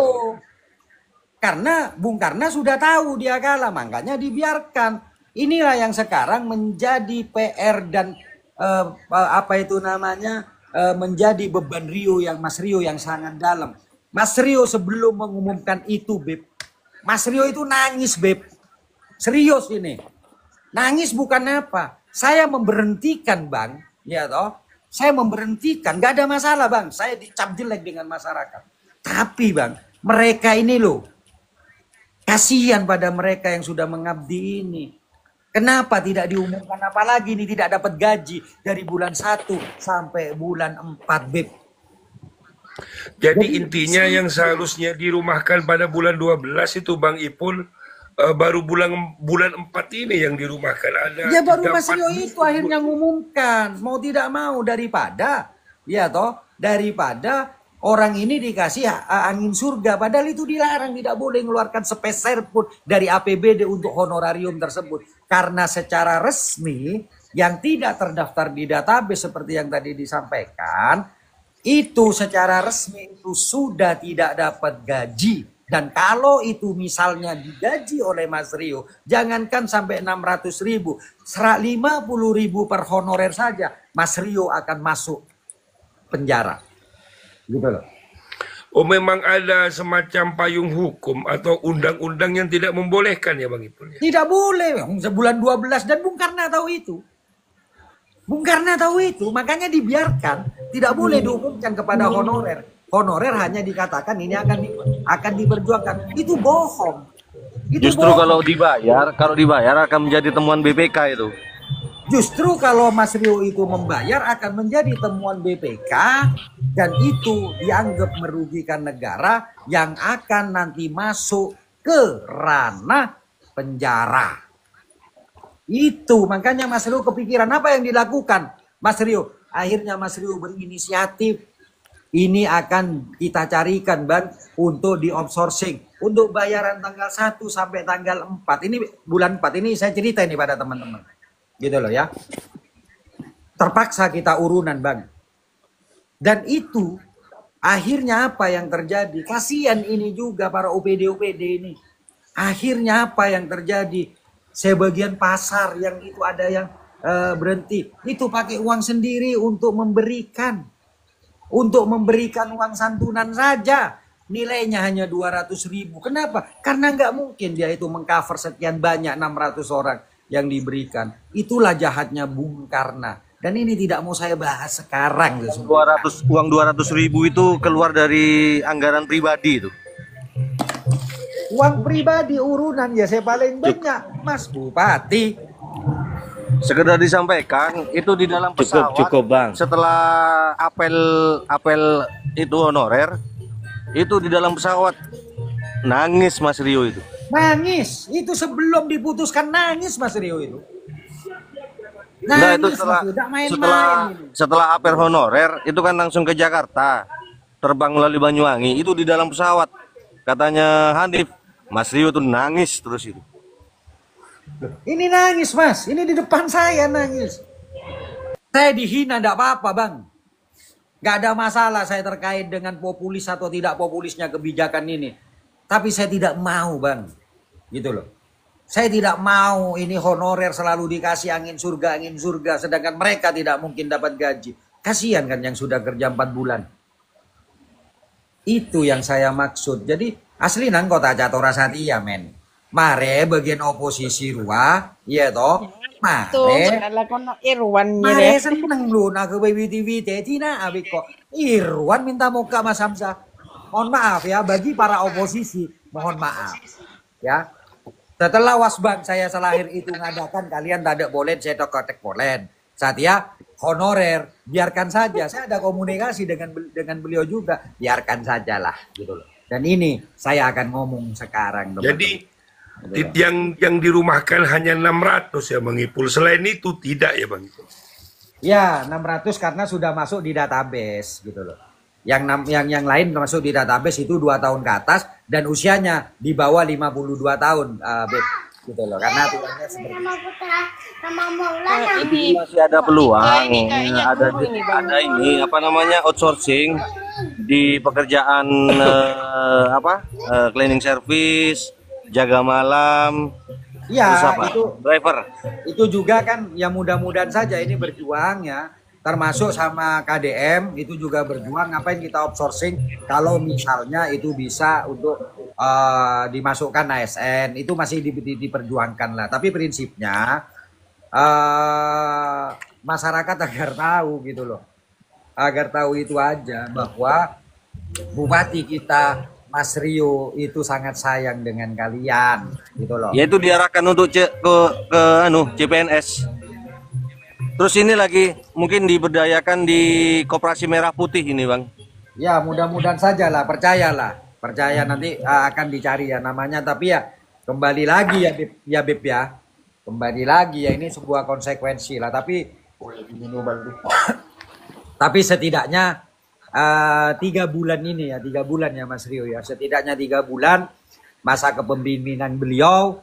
Karena Bung Karno sudah tahu dia kalah, makanya dibiarkan. Inilah yang sekarang menjadi PR dan menjadi beban Mas Rio yang sangat dalam. Mas Rio sebelum mengumumkan itu, Beb, Mas Rio itu nangis, Beb. Serius ini. Nangis bukan apa. Saya memberhentikan, Bang. Ya toh. Saya memberhentikan. Gak ada masalah, Bang. Saya dicap jelek dengan masyarakat. Tapi, Bang, mereka ini loh. Kasihan pada mereka yang sudah mengabdi ini. Kenapa tidak diumumkan, apalagi ini tidak dapat gaji dari bulan 1 sampai bulan 4, Beb. Jadi intinya yang seharusnya dirumahkan pada bulan 12 itu Bang Ipul baru bulan 4 ini yang dirumahkan. Ada Ya baru Mas Rio itu akhirnya ngumumkan, mau tidak mau daripada orang ini dikasih angin surga, padahal itu dilarang, tidak boleh mengeluarkan sepeser pun dari APBD untuk honorarium tersebut. Karena secara resmi yang tidak terdaftar di database seperti yang tadi disampaikan, itu secara resmi itu sudah tidak dapat gaji. Dan kalau itu misalnya digaji oleh Mas Rio, jangankan sampai 600.000, 50.000 per honorer saja, Mas Rio akan masuk penjara. Gitu loh. Oh memang ada semacam payung hukum atau undang-undang yang tidak membolehkan ya Bang Ipul ya? Tidak boleh, sebulan 12 dan Bung Karno tahu itu. Bung Karno tahu itu, makanya dibiarkan, tidak boleh diumumkan kepada honorer. Honorer hanya dikatakan ini akan diperjuangkan. Itu bohong. Itu Justru bohong. kalau dibayar akan menjadi temuan BPK itu. Justru kalau Mas Rio itu membayar akan menjadi temuan BPK dan itu dianggap merugikan negara yang akan nanti masuk ke ranah penjara. Itu makanya Mas Rio kepikiran apa yang dilakukan Mas Rio. Akhirnya Mas Rio berinisiatif. Ini akan kita carikan Bang untuk di outsourcing. Untuk bayaran tanggal 1 sampai tanggal 4. Ini bulan 4 ini saya cerita ini pada teman-teman. Gitu loh ya. Terpaksa kita urunan Bang. Dan itu akhirnya apa yang terjadi? Kasihan ini juga para OPD-OPD ini. Akhirnya apa yang terjadi? Sebagian pasar yang itu ada yang berhenti. Itu pakai uang sendiri untuk memberikan. Untuk memberikan uang santunan saja. Nilainya hanya 200.000. Kenapa? Karena nggak mungkin dia itu mengcover sekian banyak 600 orang yang diberikan. Itulah jahatnya Bung Karno. Dan ini tidak mau saya bahas sekarang. Uang 200.000 itu keluar dari anggaran pribadi itu. Uang pribadi urunan ya saya paling banyak, Mas Bupati. Sekedar disampaikan itu di dalam pesawat. Cukup Bang. Setelah apel itu honorer, itu di dalam pesawat nangis Mas Rio itu. Nangis, itu sebelum diputuskan nangis Mas Rio itu. Nah itu setelah apel honorer itu kan langsung ke Jakarta, terbang melalui Banyuwangi, itu di dalam pesawat katanya Hanif, Mas Rio tuh nangis terus itu. Ini nangis Mas, ini di depan saya nangis. Saya dihina enggak apa-apa Bang. Gak ada masalah saya terkait dengan populis atau tidak populisnya kebijakan ini. Tapi saya tidak mau Bang. Gitu loh. Saya tidak mau ini honorer selalu dikasih angin surga. Sedangkan mereka tidak mungkin dapat gaji. Kasihan kan yang sudah kerja 4 bulan. Itu yang saya maksud. Jadi asli nang kota Catora Satya men. Mare bagian oposisi ruah. Iya toh. Mare. Mare seneng lu nak ke BBTV Tina abik kok. Irwan minta muka Mas Hamzah. Mohon maaf ya bagi para oposisi. Mohon maaf. Ya. Setelah wasbang saya selahir itu ngadakan kalian tidak boleh saya tek polen. Satya honorer, biarkan saja. Saya ada komunikasi dengan beliau juga, biarkan sajalah gitu loh. Dan ini saya akan ngomong sekarang. Jadi yang dirumahkan hanya 600 ya Bang Ipul. Selain itu tidak ya Bang Ipul. Ya 600 karena sudah masuk di database gitu loh. Yang lain masuk di database itu 2 tahun ke atas dan usianya di bawah 52 tahun, Beb, gitu loh. Karena aturannya seperti Ini masih ada peluang, ada ini apa namanya outsourcing di pekerjaan cleaning service, jaga malam, terus ya apa? itu Driver. itu juga kan ya mudah-mudahan saja ini berjuang ya, termasuk sama KDM itu juga berjuang. Ngapain kita outsourcing kalau misalnya itu bisa untuk dimasukkan ASN, itu masih diperjuangkan lah. Tapi prinsipnya masyarakat agar tahu gitu loh, agar tahu itu aja bahwa bupati kita Mas Rio itu sangat sayang dengan kalian gitu loh. Ya itu diarahkan untuk ke CPNS. Terus ini lagi mungkin diberdayakan di Koperasi Merah Putih ini Bang. Ya mudah-mudahan saja lah, percaya nanti akan dicari ya namanya. Tapi ya kembali lagi ya Beb ya, kembali lagi ya, ini sebuah konsekuensi lah. Tapi setidaknya 3 bulan ini ya, 3 bulan ya Mas Rio ya, setidaknya 3 bulan masa kepemimpinan beliau,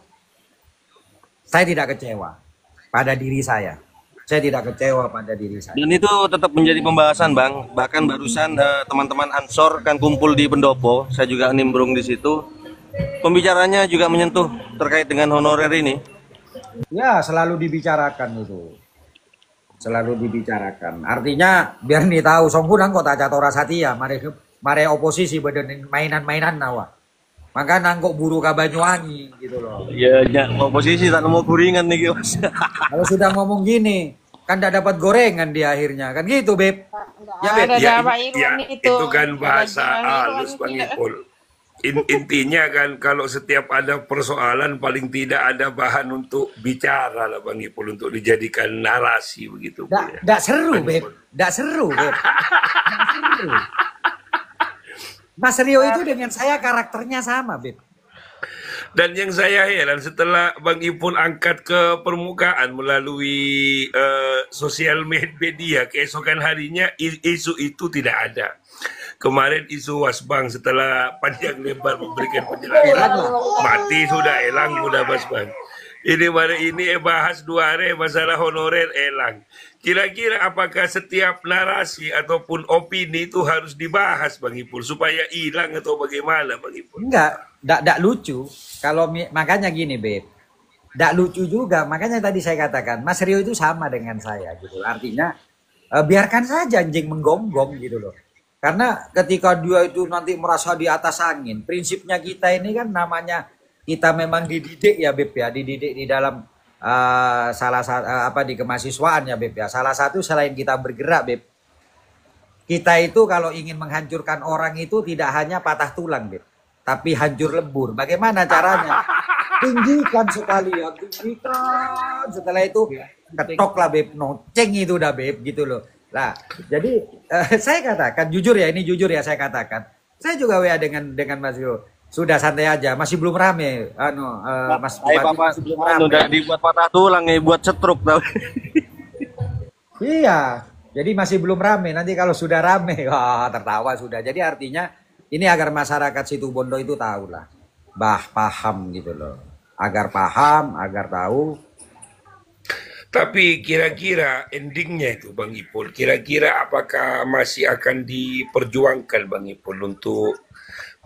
saya tidak kecewa pada diri saya. Saya tidak kecewa pada diri saya. Dan itu tetap menjadi pembahasan Bang. Bahkan barusan teman-teman Ansor kan kumpul di Pendopo, saya juga nimbrung di situ. Pembicaranya juga menyentuh terkait dengan honorer ini. Ya selalu dibicarakan itu. Selalu dibicarakan. Artinya biar nih tahu songkunan kok tak catora satia, mare oposisi badan mainan-mainan nawa. Maka nangkok buru ka Banyuwangi gitu loh. Iya, oposisi tak nemu guringan nih Mas. Kalau sudah ngomong gini, kan tidak dapat gorengan di akhirnya, kan gitu Beb. Ya, Beb. Itu kan bahasa halus Bang Ipul. Intinya kan kalau setiap ada persoalan paling tidak ada bahan untuk bicara lah Bang Ipul, untuk dijadikan narasi begitu. Nggak seru Beb, nggak seru Beb. Mas Rio itu dengan saya karakternya sama Beb. Dan yang saya heran setelah Bang Ipul angkat ke permukaan melalui sosial media, keesokan harinya isu itu tidak ada. Kemarin isu Wasbang setelah panjang lebar memberikan penjelasan, mati sudah, elang sudah Wasbang. Ini hari ini bahas 2 hari masalah honorer elang. Kira-kira apakah setiap narasi ataupun opini itu harus dibahas Bang Ipul supaya hilang atau bagaimana Bang Ipul? Enggak lucu. Kalau makanya gini Beb, enggak lucu juga. Makanya tadi saya katakan Mas Rio itu sama dengan saya gitu. Artinya biarkan saja anjing menggonggong gitu loh. Karena ketika dia itu nanti merasa di atas angin, prinsipnya kita ini kan namanya kita memang dididik ya Beb ya, dididik di dalam salah satu di kemahasiswaan ya Beb ya. Salah satu selain kita bergerak Beb, kita itu kalau ingin menghancurkan orang itu tidak hanya patah tulang Beb, tapi hancur lebur. Bagaimana caranya? Tinggikan sekali ya, tinggikan. Setelah itu ketok lah Beb, noceng itu udah Beb gitu loh. Nah, jadi saya katakan jujur ya, ini jujur ya saya katakan. Saya juga WA dengan Mas Rio. Sudah santai aja, masih belum rame. Mas Bupati masih belum rame. Udah dibuat patah tulang ya, buat setruk tau. Iya, jadi masih belum rame. Nanti kalau sudah rame, wah tertawa sudah. Jadi artinya ini agar masyarakat Situbondo itu tahu lah, paham gitu loh. Agar paham, agar tahu. Tapi kira-kira endingnya itu Bang Ipul, kira-kira apakah masih akan diperjuangkan Bang Ipul untuk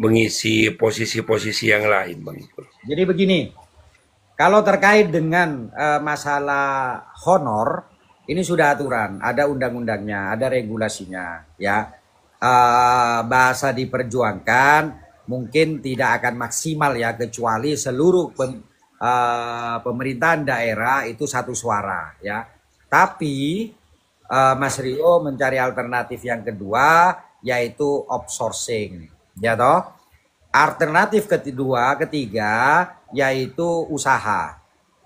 mengisi posisi-posisi yang lain Bang Ipul? Jadi begini, kalau terkait dengan masalah honor, ini sudah aturan, ada undang-undangnya, ada regulasinya ya. Bahasa diperjuangkan mungkin tidak akan maksimal ya, kecuali seluruh pemerintahan daerah itu satu suara ya. Tapi Mas Rio mencari alternatif yang kedua, yaitu outsourcing ya toh. Alternatif ketiga yaitu usaha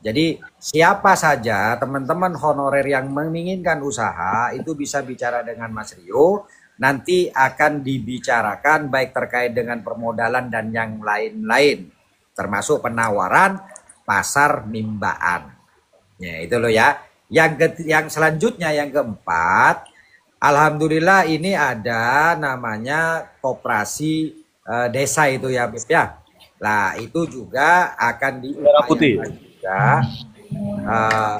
Jadi siapa saja teman-teman honorer yang menginginkan usaha itu bisa bicara dengan Mas Rio. Nanti akan dibicarakan baik terkait dengan permodalan dan yang lain-lain. Termasuk penawaran pasar mimbaan. Ya itu loh ya. Yang selanjutnya yang keempat. Alhamdulillah ini ada namanya koperasi desa itu ya Beb ya. Nah itu juga akan diupayakan juga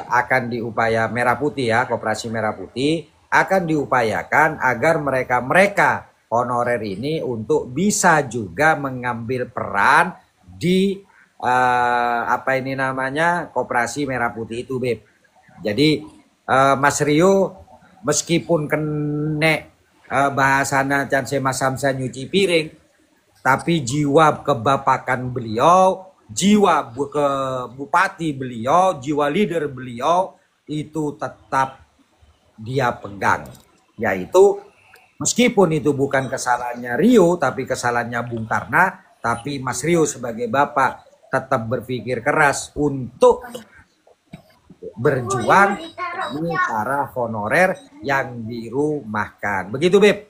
akan diupaya Merah Putih ya, koperasi Merah Putih akan diupayakan agar mereka honorer ini untuk bisa juga mengambil peran di apa ini namanya koperasi Merah Putih itu Beb. Jadi Mas Rio meskipun kena bahasana can Mas Hamzah nyuci piring, tapi jiwa kebapakan beliau, jiwa ke bupati beliau, jiwa leader beliau itu tetap dia pegang. Yaitu meskipun itu bukan kesalahannya Rio, tapi kesalahannya Bung Karna, tapi Mas Rio sebagai bapak tetap berpikir keras untuk berjuang demi para honorer yang dirumahkan. Begitu Beb.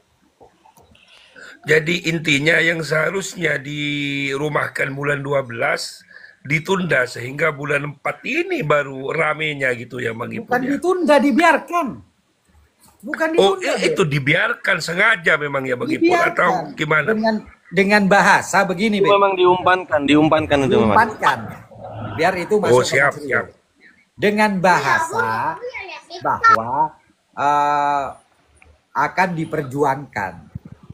Jadi intinya yang seharusnya dirumahkan bulan 12 ditunda sehingga bulan 4 ini baru ramenya gitu ya Bang Ipul. Bukan ditunda, dibiarkan. Bukan ditunda. Itu dibiarkan sengaja memang ya Bang Ipul atau gimana? Dengan bahasa begini Beb. Memang diumpankan itu memang. Diumpankan. Biar itu masuk siap. Dengan bahasa bahwa akan diperjuangkan.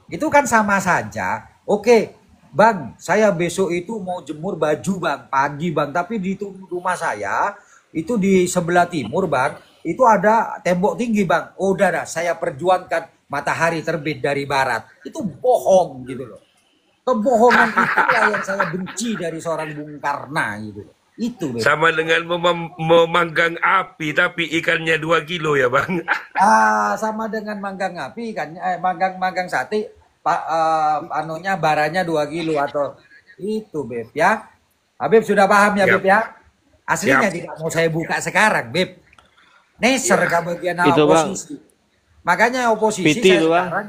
Itu kan sama saja. Oke, Bang, saya besok itu mau jemur baju Bang, pagi Bang, tapi di rumah saya itu di sebelah timur Bang, itu ada tembok tinggi Bang. Oh udah dah, saya perjuangkan matahari terbit dari barat. Itu bohong gitu loh. Kebohongan itulah yang saya benci dari seorang Bung Karna gitu. Itu Beb. Sama dengan memanggang api tapi ikannya 2 kilo ya Bang. Sama dengan manggang api ikannya manggang sate anunya baranya 2 kilo atau itu Beb ya. Beb sudah paham ya Beb ya. Aslinya tidak mau saya buka sekarang Beb. Neser ke bagian oposisi. Makanya oposisi Piti, saya Bang. sekarang.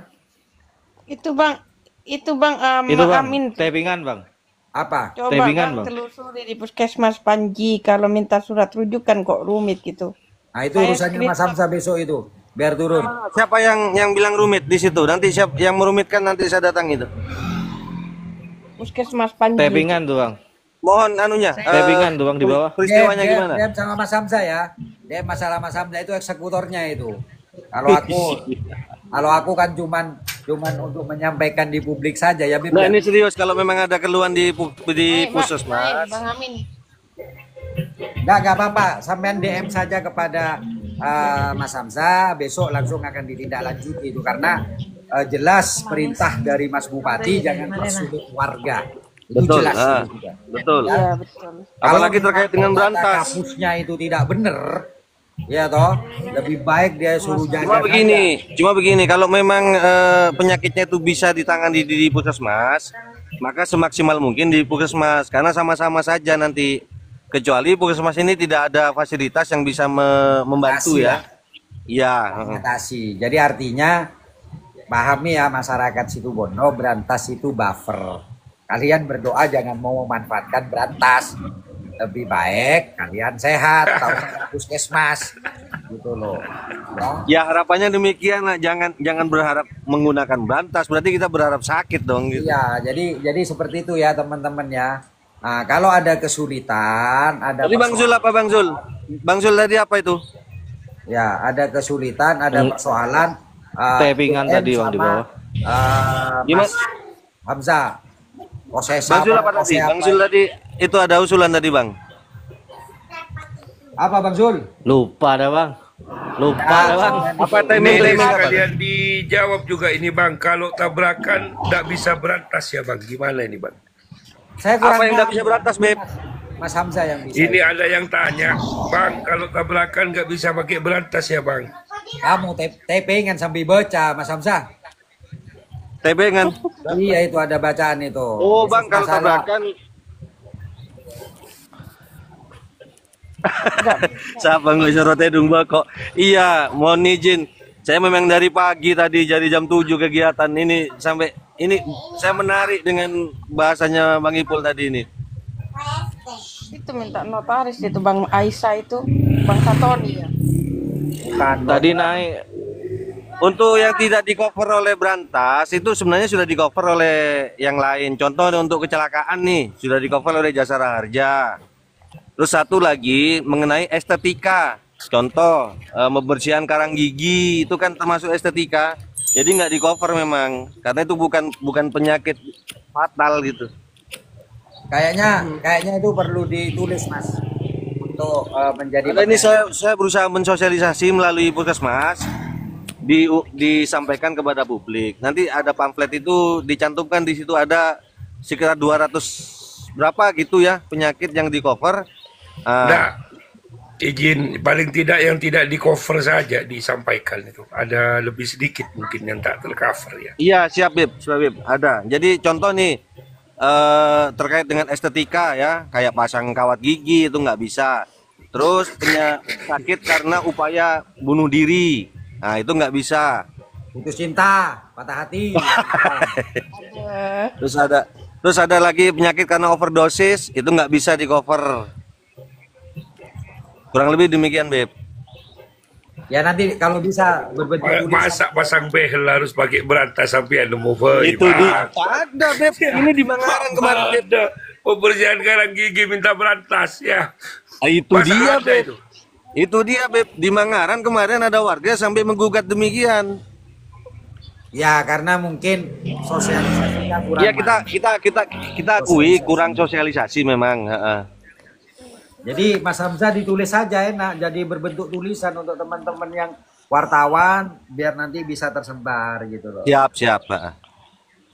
Itu bang, Amin. Tapingan Bang. Apa? Coba Tapingan, Bang. telusuri di Puskesmas Panji kalau minta surat rujukan kok rumit gitu. Nah itu urusannya Mas Hamzah besok itu. Biar turun. Siapa yang bilang rumit di situ? Nanti siapa yang merumitkan nanti saya datang itu. Puskesmas Panji. Tapingan tuh Bang. Mohon anunya. Tapingan tuh Bang di bawah. Peristiwanya gimana? Dem sama Mas Hamzah ya. Dem masalah Mas Hamzah itu eksekutornya itu. Kalau aku kan cuman untuk menyampaikan di publik saja ya Bib. Nah ini serius kalau memang ada keluhan di Puskesmas. Bang Amin. Enggak apa-apa, sampean DM saja kepada Mas Hamzah, besok langsung akan ditindaklanjuti itu karena jelas perintah dari Mas Bupati jangan persulit warga. Itu Betul, jelas itu juga. betul. Ya, betul. Apalagi terkait dengan berantas. Kampusnya itu tidak benar. Ya toh, lebih baik dia suruh jaga. Cuma begini, kalau memang penyakitnya itu bisa ditangani di Puskesmas, maka semaksimal mungkin di Puskesmas karena sama-sama saja nanti. Kecuali Puskesmas ini tidak ada fasilitas yang bisa membantu ya. Iya. Mengatasi. Jadi artinya pahami ya masyarakat Situbondo, berantas itu buffer. Kalian berdoa jangan mau memanfaatkan berantas. Lebih baik kalian sehat, tahu Puskesmas gitu loh. Ya harapannya demikian lah. Jangan berharap menggunakan berantas. Berarti kita berharap sakit dong. Gitu. Iya, jadi seperti itu ya teman-teman ya. Nah, kalau ada kesulitan, ada tadi Bang Zul apa Bang Zul? Bang Zul tadi apa itu? Ya, ada kesulitan, ada persoalan. Tapingan tadi Bang di bawah. Mas Hamzah. Bang Zul apa tadi? Bang Zul tadi itu ada usulan tadi Bang. Apa Bang Zul? Lupa dah Bang. Bang. Apa timing kalian dijawab juga ini Bang. Kalau tabrakan tidak bisa berantas ya Bang. Gimana ini Bang? Apa yang nggak bisa berantas Beb? Mas Hamzah yang bisa. Ini ada yang tanya, Bang, kalau tabrakan nggak bisa pakai berantas ya Bang? Kamu tepengan sambil baca Mas Hamzah. Tepengan? Iya itu ada bacaan itu. Oh Bang, kalau tabrakan Siapa nggak suruh tedung kok? Iya, mohon izin. Saya memang dari pagi tadi jadi jam 7 kegiatan ini sampai ini saya menarik dengan bahasanya Bang Ipul tadi ini. Itu minta notaris itu Bang Aisyah itu, Bang Satoni ya. Tadi naik. Untuk yang tidak di cover oleh Brantas itu sebenarnya sudah di cover oleh yang lain. Contoh untuk kecelakaan nih sudah di cover oleh Jasara Harja. Terus satu lagi mengenai estetika. Contoh membersihan karang gigi itu kan termasuk estetika. Jadi nggak di cover memang karena itu bukan penyakit fatal gitu. Kayaknya itu perlu ditulis Mas untuk menjadi. Karena ini saya berusaha mensosialisasi melalui Puskesmas. Disampaikan kepada publik. Nanti ada pamflet itu dicantumkan di situ ada sekitar 200 berapa gitu ya penyakit yang di cover. Nah, izin paling tidak yang tidak di cover saja disampaikan itu. Ada lebih sedikit mungkin yang tak tercover ya. Iya siap Bib, ada. Jadi contoh nih terkait dengan estetika ya, kayak pasang kawat gigi itu nggak bisa. Terus penyakit karena upaya bunuh diri. Nah itu nggak bisa. Putus cinta, patah hati. Terus ada lagi penyakit karena overdosis itu nggak bisa di cover. Kurang lebih demikian Beb. Ya nanti kalau bisa berbentuk masa pasang behel harus pakai berantas sampai ada mau itu ada Beb. Ini di Mangaran kemarin ada pembersihan karang gigi minta berantas ya. Itu dia Beb. Itu dia Beb, di Mangaran kemarin ada warga sampai menggugat demikian. Ya karena mungkin sosialisasinya kurang. Ya kita akui kurang sosialisasi memang. Jadi Mas Hamzah ditulis saja enak, jadi berbentuk tulisan untuk teman-teman yang wartawan biar nanti bisa tersebar gitu loh. Siap.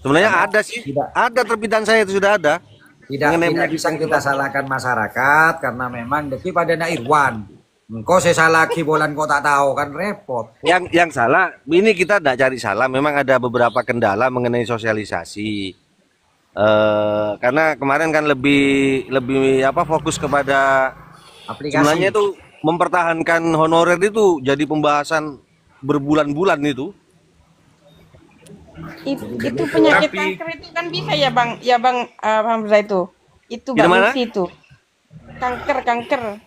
Sebenarnya ada sih, ada terbitan saya itu sudah ada. Tidak bisa kita salahkan masyarakat karena memang deki pada Irwan. Engkau saya salah kibolan kau tak tahu kan repot. Yang salah ini kita tidak cari salah, memang ada beberapa kendala mengenai sosialisasi. Karena kemarin kan lebih fokus kepada aplikasi. Sebenarnya itu mempertahankan honorer itu jadi pembahasan berbulan-bulan itu. Itu penyakit kanker itu kan bisa ya Bang Hamzah itu. Itu Bang Isi itu. Kanker.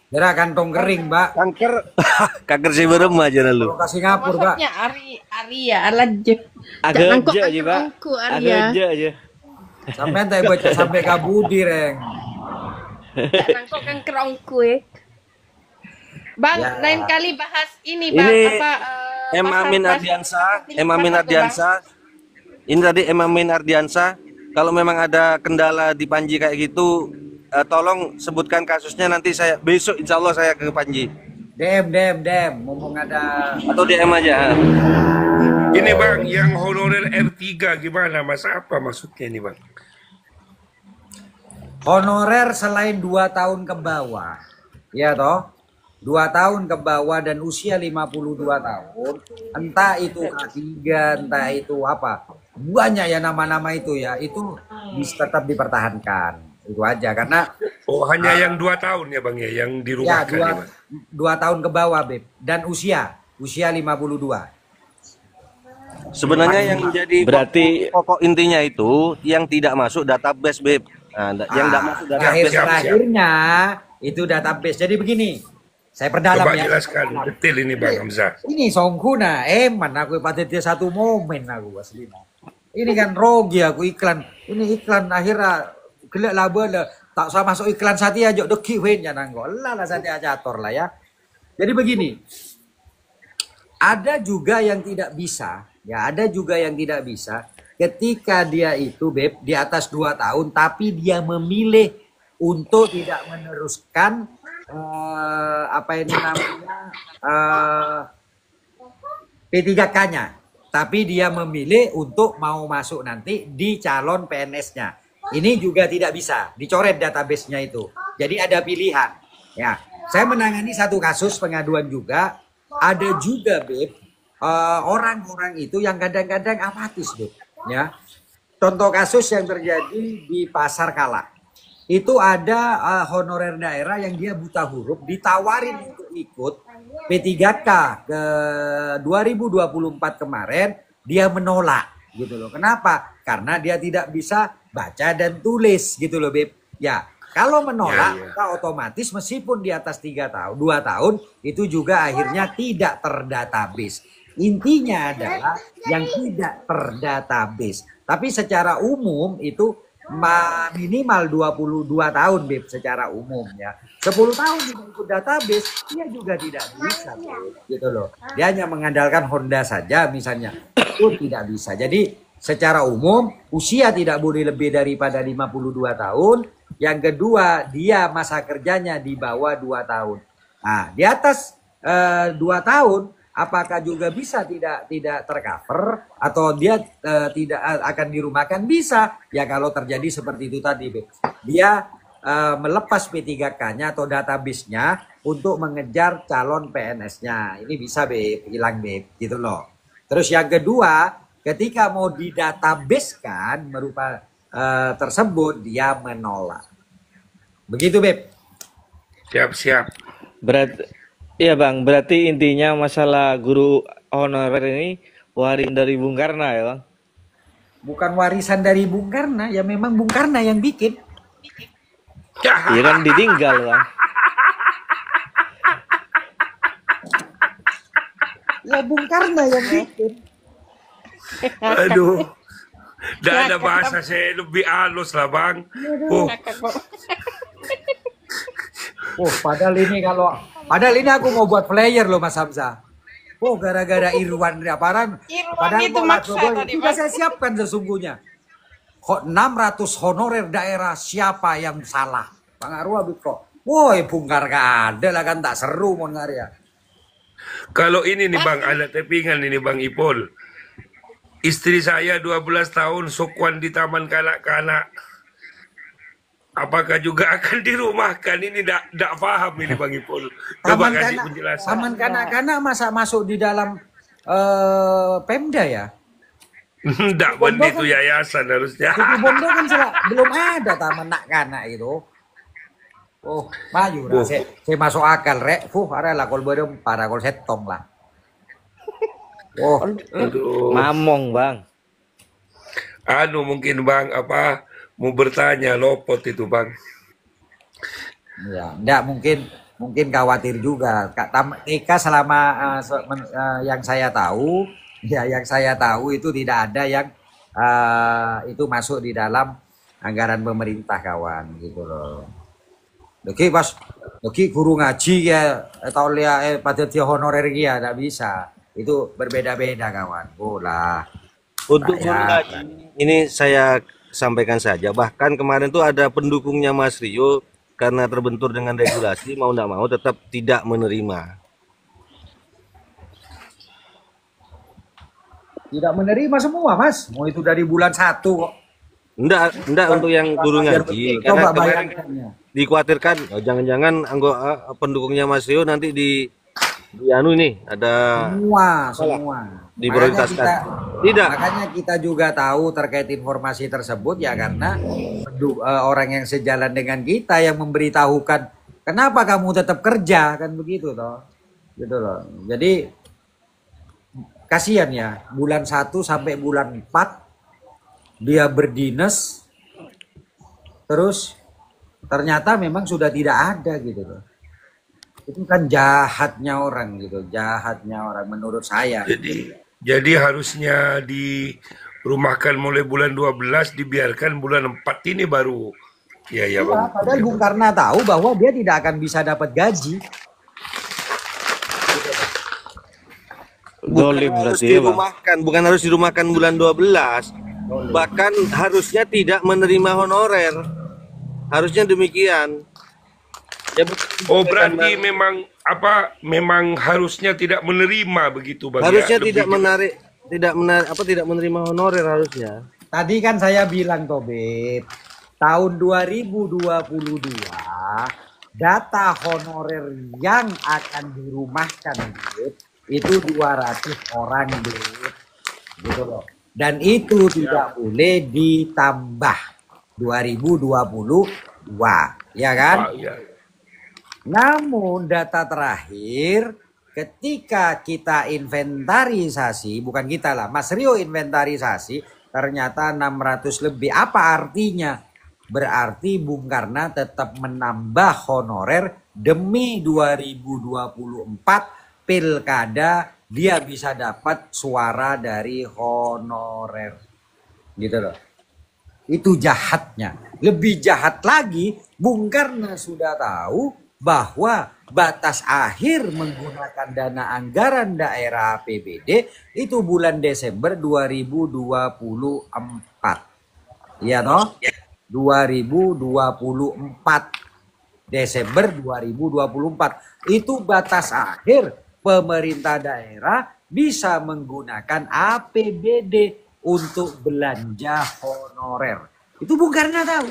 Kira kantong kering, Mbak. Kanker si berem aja lalu. Ke Singapura, Mbak. Maksudnya Ari ya alaje. Agak aja, Pak. Agak aja. Sampai tak baca sampai kabudi, Reng. Nangkok kanker ongku Bang, Ya. lain kali bahas ini Bang, Ini apa M. Amin Ardiansa. Ini tadi M. Amin Ardiansa. Kalau memang ada kendala di Panji kayak gitu, tolong sebutkan kasusnya nanti saya besok insya Allah saya ke Panji. DM, mumpung ada. Atau DM aja. Ini Bang, yang honorer R3 gimana Mas? Apa maksudnya ini Bang? Honorer selain 2 tahun ke bawah. Ya toh? 2 tahun ke bawah dan usia 52 tahun. Entah itu K3, entah itu apa. Banyak ya nama-nama itu ya. Itu bisa tetap dipertahankan. Itu aja karena hanya yang 2 tahun ya Bang ya yang dirumahkan ya, 2 tahun ke bawah Beb dan usia 52. Sebenarnya yang menjadi pokok intinya itu yang tidak masuk database Beb. Yang tidak masuk database terakhirnya itu database. Jadi begini, saya perdalam coba ya. jelaskan detail ini Bang Hamzah. Ini songkuna, man aku pada dia satu momen aku aslina. Ini kan rogi aku iklan. Ini iklan akhirnya gelak laba tak usah masuk iklan Satya aja deki ya nanggo lah Satya cator lah ya. Jadi begini, ada juga yang tidak bisa ketika dia itu Beb di atas 2 tahun tapi dia memilih untuk tidak meneruskan P3K-nya, tapi dia memilih untuk mau masuk nanti di calon PNS-nya. Ini juga tidak bisa dicoret database-nya itu. Jadi ada pilihan. Ya, saya menangani satu kasus pengaduan juga. Ada juga, Beb, orang-orang itu yang kadang-kadang apatis, Beb. Ya, contoh kasus yang terjadi di Pasar Kala. itu ada honorer daerah yang dia buta huruf ditawarin untuk ikut P3K ke 2024 kemarin, dia menolak gitu loh. Kenapa? Karena dia tidak bisa baca dan tulis gitu loh, Beb. Ya, kalau menolak maka otomatis meskipun di atas 2 tahun itu juga akhirnya tidak terdatabase. Intinya adalah yang tidak terdatabase. Tapi secara umum itu minimal 22 tahun, Beb, secara umum ya. 10 tahun ikut database dia juga tidak bisa, Beb, gitu loh. Dia hanya mengandalkan Honda saja misalnya. Itu tidak bisa. Jadi secara umum usia tidak boleh lebih daripada 52 tahun. Yang kedua, dia masa kerjanya di bawah 2 tahun. Nah, di atas 2 tahun apakah juga bisa tidak tercover atau dia tidak akan dirumahkan? Bisa. Ya kalau terjadi seperti itu tadi, Beb. Dia melepas P3K-nya atau database-nya untuk mengejar calon PNS-nya. Ini bisa, Beb, hilang, Beb, gitu loh. Terus yang kedua, ketika mau didatabase-kan berupa tersebut, dia menolak. Begitu, Beb. Siap. Iya Bang, berarti intinya masalah guru honorer ini warisan dari Bung Karno ya Bang? Bukan warisan dari Bung Karno, ya memang Bung Karno yang bikin. Iya kan ditinggal Bang. Ya Bung Karno yang bikin. Aduh. Tidak ada bahasa saya lebih halus lah, Bang. Padahal ini aku mau buat player loh, Mas Hamzah. Gara-gara Irwan Riaparan. Padahal itu maksa tadi, sudah saya siapkan sesungguhnya. 600 honorer daerah, siapa yang salah? Bang Arwa kok. Woi, bungkar ada lah kan, tak seru mon ya. Kalau ini nih Bang, ada tapingan ini Bang Ipul. Istri saya 12 tahun sukwan di taman kanak-kanak. Apakah juga akan dirumahkan? Ini tidak paham ini Bang Ipul. Coba kasih penjelasan. Taman kanak-kanak masa masuk di dalam Pemda ya? Tidak, Bang, itu yayasan harusnya. Di Bondo kan belum ada taman kanak-kanak itu. Maju lah. Saya masuk akal, Rek. Ada lah kalau belum para kalau setong lah. Aduh. Mamong Bang. Mungkin Bang mau bertanya lopot itu Bang. Ya, enggak mungkin khawatir juga. TK selama yang saya tahu itu tidak ada yang itu masuk di dalam anggaran pemerintah kawan gitu loh. Oke, guru ngaji ya atau pada dia honorer ya tidak bisa. Itu berbeda-beda kawan. Untuk guru ngaji ini saya sampaikan saja. Bahkan kemarin tuh ada pendukungnya Mas Rio karena terbentur dengan regulasi mau tidak mau tetap tidak menerima. Tidak menerima semua, Mas. Mau itu dari bulan 1 kok. Enggak untuk yang guru ngaji. Karena kemarin dikhawatirkan jangan-jangan anggota pendukungnya Mas Rio nanti di ini ada semua diprioritaskan. Tidak. Makanya kita juga tahu terkait informasi tersebut ya karena orang yang sejalan dengan kita yang memberitahukan kenapa kamu tetap kerja kan begitu toh. Gitu loh. Jadi kasihan ya, bulan 1 sampai bulan 4 dia berdinas terus ternyata memang sudah tidak ada gitu loh. Itu kan jahatnya orang menurut saya. Jadi harusnya dirumahkan mulai bulan 12, dibiarkan bulan 4 ini baru. Ya, Bang. Padahal Bung Karno tahu bahwa dia tidak akan bisa dapat gaji. Bukan harus dirumahkan bulan 12. Bahkan harusnya tidak menerima honorer. Harusnya demikian. Ya, berarti memang harusnya tidak menerima begitu Bang. Harusnya tidak menerima honorer harusnya. Tadi kan saya bilang toh, Beb, tahun 2022 data honorer yang akan dirumahkan, Beb, itu 200 orang, Beb. Gitu loh. Dan itu tidak boleh ditambah 2022 ya kan? Ya. Namun data terakhir ketika kita inventarisasi, bukan kita lah, Mas Rio inventarisasi, ternyata 600 lebih. Apa artinya? Berarti Bung Karna tetap menambah honorer demi 2024 pilkada dia bisa dapat suara dari honorer. Gitu loh. Itu jahatnya. Lebih jahat lagi, Bung Karna sudah tahu bahwa batas akhir menggunakan dana anggaran daerah APBD itu bulan Desember 2024. Iya toh? 2024. Desember 2024. Itu batas akhir pemerintah daerah bisa menggunakan APBD untuk belanja honorer. Itu Bung Karna tahu.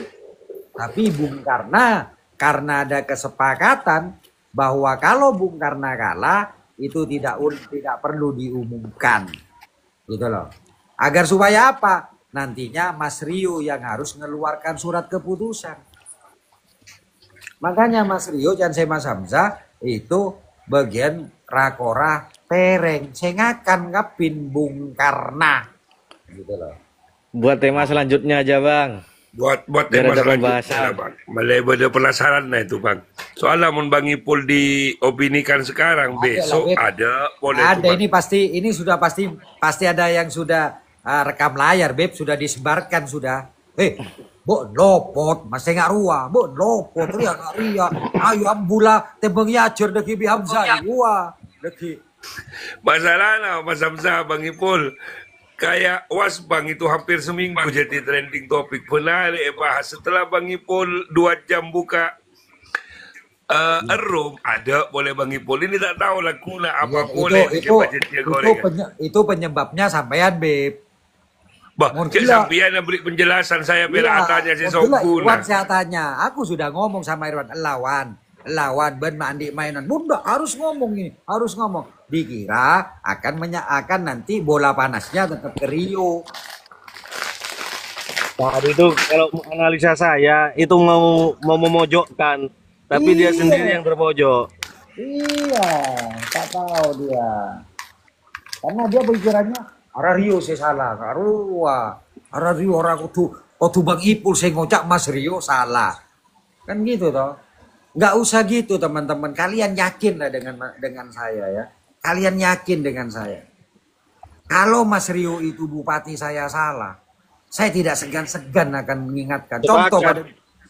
Tapi Bung Karna karena ada kesepakatan bahwa kalau Bung Karna kalah itu tidak perlu diumumkan, gitu loh. Agar supaya apa? Nantinya Mas Rio yang harus mengeluarkan surat keputusan. Makanya Mas Rio dan saya Mas Hamzah itu bagian rakora tereng sengakan ngapin Bung Karna, gitu loh. Buat tema selanjutnya aja Bang. Buat Biar tema ada selanjutnya Bang. Mulai ada penasaran nah itu Bang. Soalnya mun Bang Ipul diopinikan sekarang, besok ada boleh ada tuh, ini pasti, ini sudah pasti ada yang sudah rekam layar Beb, sudah disebarkan sudah. Bo lopot masih nggak ruah, bo lopot ria ayo ambula tembeng yajur deki bi Hamzah wah deki. Masalahnya Mas Hamzah Bang Ipul kayak was Bang itu hampir seminggu jadi trending topik. Benar bahas setelah Bang Ipul 2 jam buka room ada boleh Bang Ipul ini tak tahu lah kuna apa boleh itu penyebabnya sampean Beb. Bah, sampean yang beri penjelasan saya bela tanya si Sokuna. Saya tanya, aku sudah ngomong sama Irwan lawan ben mandi mainan. Bunda harus ngomong ini, harus ngomong. Dikira akan nanti bola panasnya tetap ke Rio. Tadi itu kalau analisa saya itu mau memojokkan, tapi dia sendiri yang terpojok. Iya, tak tahu dia. Karena dia pikirannya arah Rio saya salah, arah Rio orang kudu Bang Ipul saya ngocak Mas Rio salah. Kan gitu toh. Nggak usah gitu teman-teman. Kalian yakin lah dengan saya ya. Kalian yakin dengan saya. Kalau Mas Rio itu bupati saya salah, saya tidak segan-segan akan mengingatkan. Contoh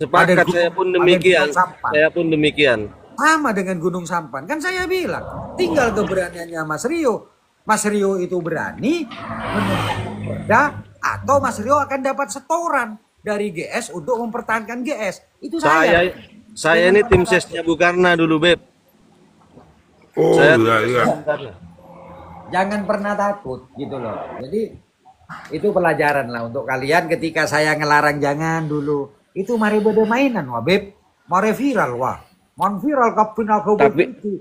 Sepakat saya pun demikian. Saya pun demikian. Sama dengan Gunung Sampan. Kan saya bilang, tinggal keberaniannya Mas Rio. Mas Rio itu berani atau Mas Rio akan dapat setoran dari GS untuk mempertahankan GS. Itu saya ini tim sesnya Bung Karna dulu Beb. Jangan pernah takut gitu loh. Jadi itu pelajaran lah untuk kalian ketika saya ngelarang jangan dulu. Itu mari beda mainan wah Beb. Mari viral wah. Man viral kapin aku begitu.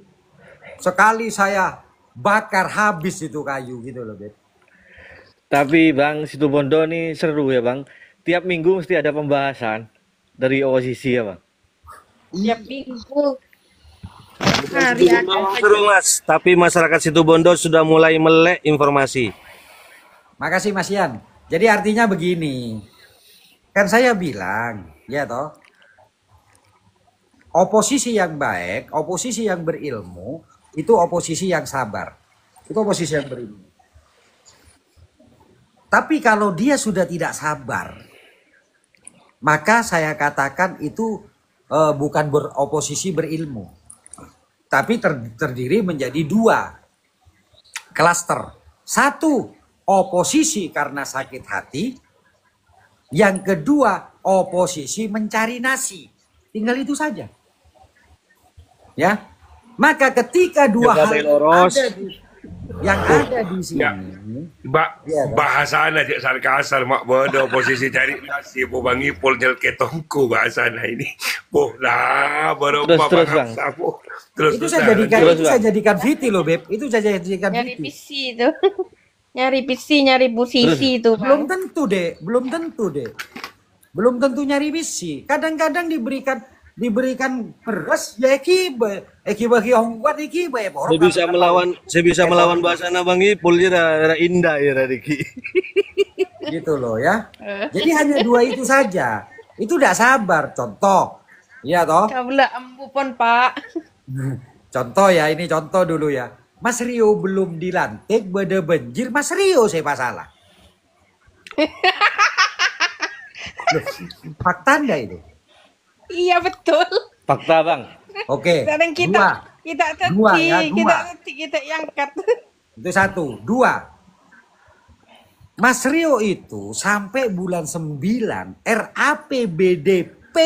Sekali saya bakar habis itu kayu gitu loh Beb. Tapi Bang Situbondo nih seru ya Bang. Tiap minggu mesti ada pembahasan dari oposisi ya Bang. Tiap minggu. Hari Seru Mas, tapi masyarakat Situbondo sudah mulai melek informasi. Makasih Mas Ian. Jadi artinya begini. Kan saya bilang, ya toh. Oposisi yang baik, oposisi yang berilmu, itu oposisi yang sabar. Itu oposisi yang berilmu. Tapi kalau dia sudah tidak sabar, maka saya katakan itu bukan beroposisi berilmu. Tapi terdiri menjadi 2 klaster. 1, oposisi karena sakit hati. Yang kedua, oposisi mencari nasi. Tinggal itu saja. Ya. Maka ketika 2 hal yang ada di sini, bahasa aja sarkasar mak bodoh oposisi cari nasi bu Bang Ipul nyelke tongku bahasa ini. Boh lah baru terus saya jadikan viti loh Beb. Itu saya jadikan nyari PC itu. Nyari PC, nyari Bu Sisi itu. Belum tentu deh. belum tentu nyari bisi. Kadang-kadang diberikan beras ya bagi orang kuat ya Saya bisa melawan bahasa Bang Ipul ya indah ya Riki. Gitu loh ya. Jadi hanya dua itu saja. Itu udah sabar. Contoh. Iya toh? Kabla ampun Pak. Contoh ya, ini contoh dulu ya. Mas Rio belum dilantik, beda banjir. Mas Rio saya salah. Loh, fakta enggak itu? Iya betul. Fakta Bang. Oke. Sekarang kita angkat. Itu satu. Dua. Mas Rio itu sampai bulan 9 RAPBDP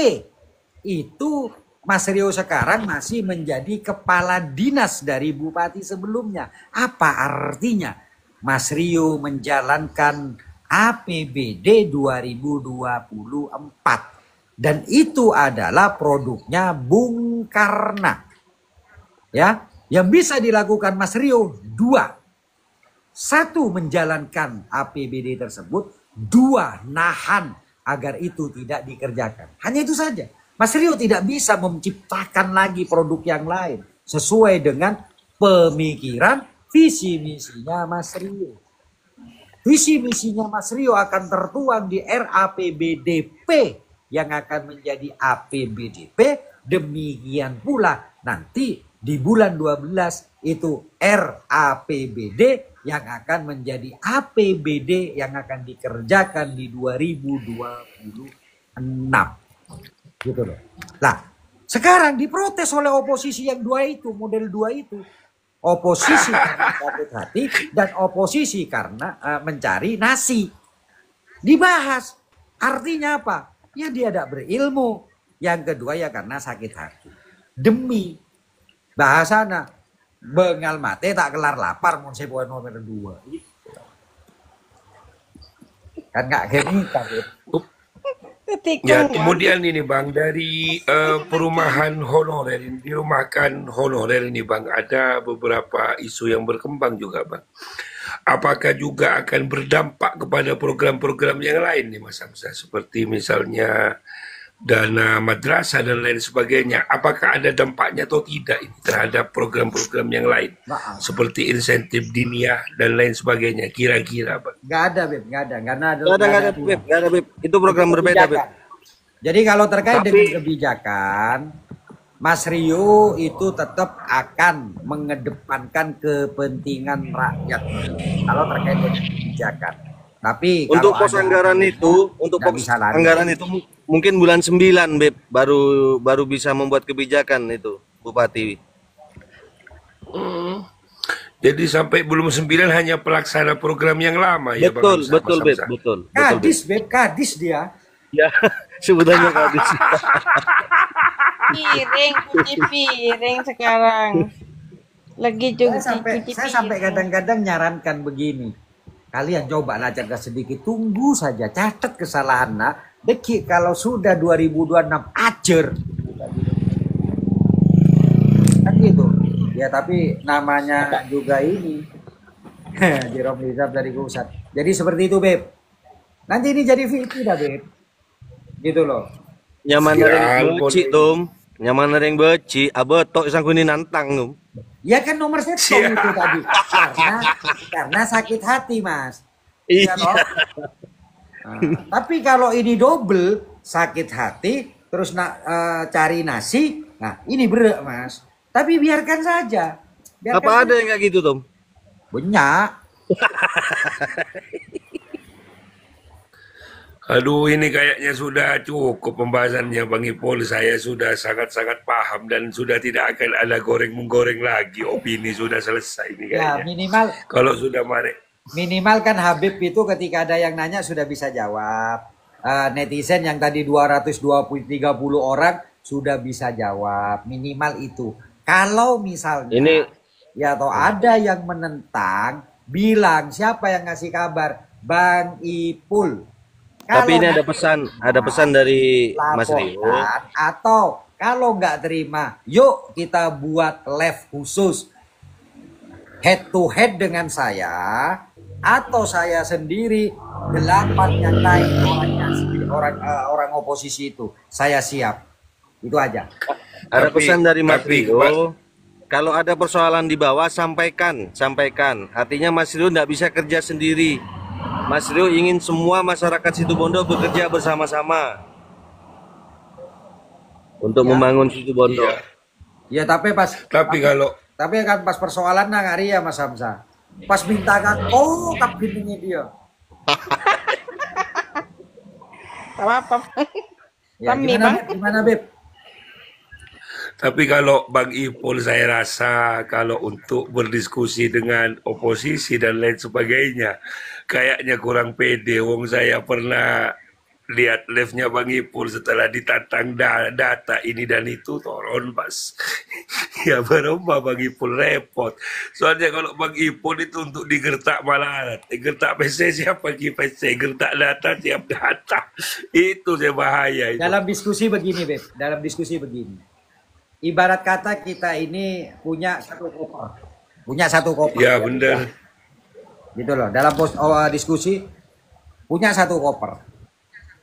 itu Mas Rio sekarang masih menjadi kepala dinas dari bupati sebelumnya. Apa artinya? Mas Rio menjalankan APBD 2024. Dan itu adalah produknya Bung Karna. Ya, yang bisa dilakukan Mas Rio dua. Satu, menjalankan APBD tersebut. Dua, nahan agar itu tidak dikerjakan. Hanya itu saja. Mas Rio tidak bisa menciptakan lagi produk yang lain sesuai dengan pemikiran visi misinya Mas Rio. Visi misinya Mas Rio akan tertuang di RAPBDP yang akan menjadi APBDP. Demikian pula nanti di bulan 12 itu RAPBD yang akan menjadi APBD yang akan dikerjakan di 2026. Gitu loh. Nah, sekarang diprotes oleh oposisi yang dua itu, model dua itu. Oposisi karena sakit hati dan oposisi karena mencari nasi. Dibahas. Artinya apa? Ya dia tidak berilmu. Yang kedua ya karena sakit hati. Demi bahasana bengal mate tak kelar lapar mun sepoe nomor 2. Kan nggak kan. Ya, kemudian ini Bang, dari perumahan honorer, dirumahkan honorer ini Bang, ada beberapa isu yang berkembang juga Bang. Apakah juga akan berdampak kepada program-program yang lain nih Mas Hamzah? Seperti misalnya dana madrasah dan lain sebagainya. Apakah ada dampaknya atau tidak ini terhadap program-program yang lain? Seperti insentif diniyah dan lain sebagainya, kira-kira Bang? Nggak ada Beb, nggak ada. Karena Nggak ada Beb. Itu program berbeda Beb. Jadi kalau terkait dengan kebijakan, Mas Rio itu tetap akan mengedepankan kepentingan rakyat kalau terkait dengan kebijakan. Tapi untuk pos anggaran itu, mungkin bulan 9 Beb baru bisa membuat kebijakan itu Bupati. Jadi sampai belum 9 hanya pelaksana program yang lama ya Bang Hamzah? Betul Beb, betul. Kadis Beb, kadis dia. Ya, sebutannya kadis. Cuci piring sekarang. Lagi cuci Saya sampai kadang-kadang nyarankan begini. Kalian cobalah cerdas sedikit, tunggu saja, catat kesalahan deki kalau sudah 2026 ajar. Kan gitu. Ya tapi namanya juga ini. Jerome Rizab dari pusat. Jadi seperti itu Beb. Nanti ini jadi VP dah Beb. Gitu loh. Nyaman yang beci Tom. Nyaman yang beci, abotok sangkuni nantang Tom. Ya kan nomor setong itu tadi. Karena sakit hati Mas. Iya. Tapi kalau ini double sakit hati terus cari nasi, nah ini berat Mas. Tapi biarkan saja. Apa ada yang kayak gitu Tom? Banyak. Aduh, ini kayaknya sudah cukup pembahasannya Bang Ipul. Saya sudah sangat-sangat paham dan sudah tidak akan ada goreng-menggoreng lagi. Opini sudah selesai ini kayaknya. Ya minimal. Kalau sudah minimal kan Habib itu ketika ada yang nanya sudah bisa jawab. Netizen yang tadi 230 orang sudah bisa jawab. Minimal itu. Kalau misalnya ya atau ada yang menentang, bilang siapa yang ngasih kabar? Bang Ipul. Tapi ini ada pesan dari Mas Rio. Atau kalau nggak terima, yuk kita buat live khusus head to head dengan saya atau saya sendiri 8 yang lain orang oposisi itu. Saya siap. Itu aja. Ada Tapi- pesan dari Mas tapi, Rio, kalau ada persoalan di bawah sampaikan. Artinya Mas Rio tidak bisa kerja sendiri. Mas Rio ingin semua masyarakat Situbondo bekerja bersama-sama untuk membangun Situbondo. Iya. Ya tapi kalau kan pas persoalan nang hari ya Mas Hamzah. Pas minta kan, kap gininya dia. Apa? Ya, Kami, gimana, Bang. Beb? Gimana Beb? Tapi kalau Bang Ipul saya rasa kalau untuk berdiskusi dengan oposisi dan lain sebagainya kayaknya kurang pede. Wong saya pernah lihat live-nya Bang Ipul setelah ditantang data ini dan itu turun pas. Ya berubah Bang Ipul repot. Soalnya kalau Bang Ipul itu untuk digertak malah gertak PC siap bagi PC, gertak data siap data. Itu saya bahaya itu. Dalam diskusi begini Beb, dalam diskusi begini. Ibarat kata kita ini punya satu koper. Ya benar. Gitu loh, dalam diskusi punya satu koper.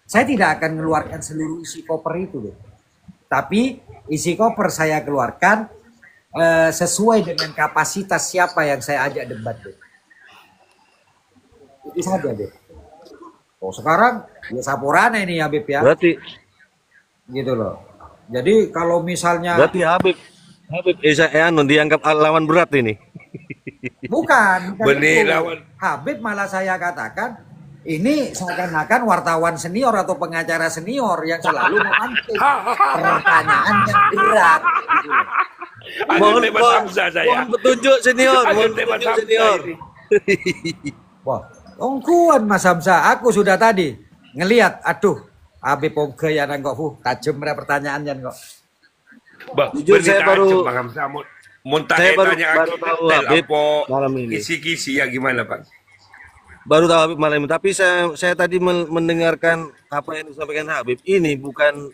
Saya tidak akan mengeluarkan seluruh isi koper itu, Beb. Tapi isi koper saya keluarkan sesuai dengan kapasitas siapa yang saya ajak debat, Beb. Itu saja, Beb. Oh, sekarang ya Saporana ini ya, Beb ya. Berarti Gitu loh. Jadi kalau misalnya Habib dianggap lawan berat ini. bukan Benih itu. lawan. Habib malah saya katakan ini seakan-akan wartawan senior atau pengacara senior yang selalu memancing pertanyaan yang berat. Gitu loh. Mohon Mas Hamzah saya. Mohon petunjuk senior, Mohon Mas Hamzah ini. Wah, ongkuan Mas Hamzah, aku sudah tadi ngelihat, aduh, Habib Pongke ya nang kok tajam pertanyaannya kok. Bah, Jujur saya baru Bang Hamzah mau saya baru tanya tahu Habib malam ini. kisi-kisi ya gimana Bang? Baru tahu Habib malam ini, tapi saya tadi mendengarkan apa yang disampaikan Habib. Ini bukan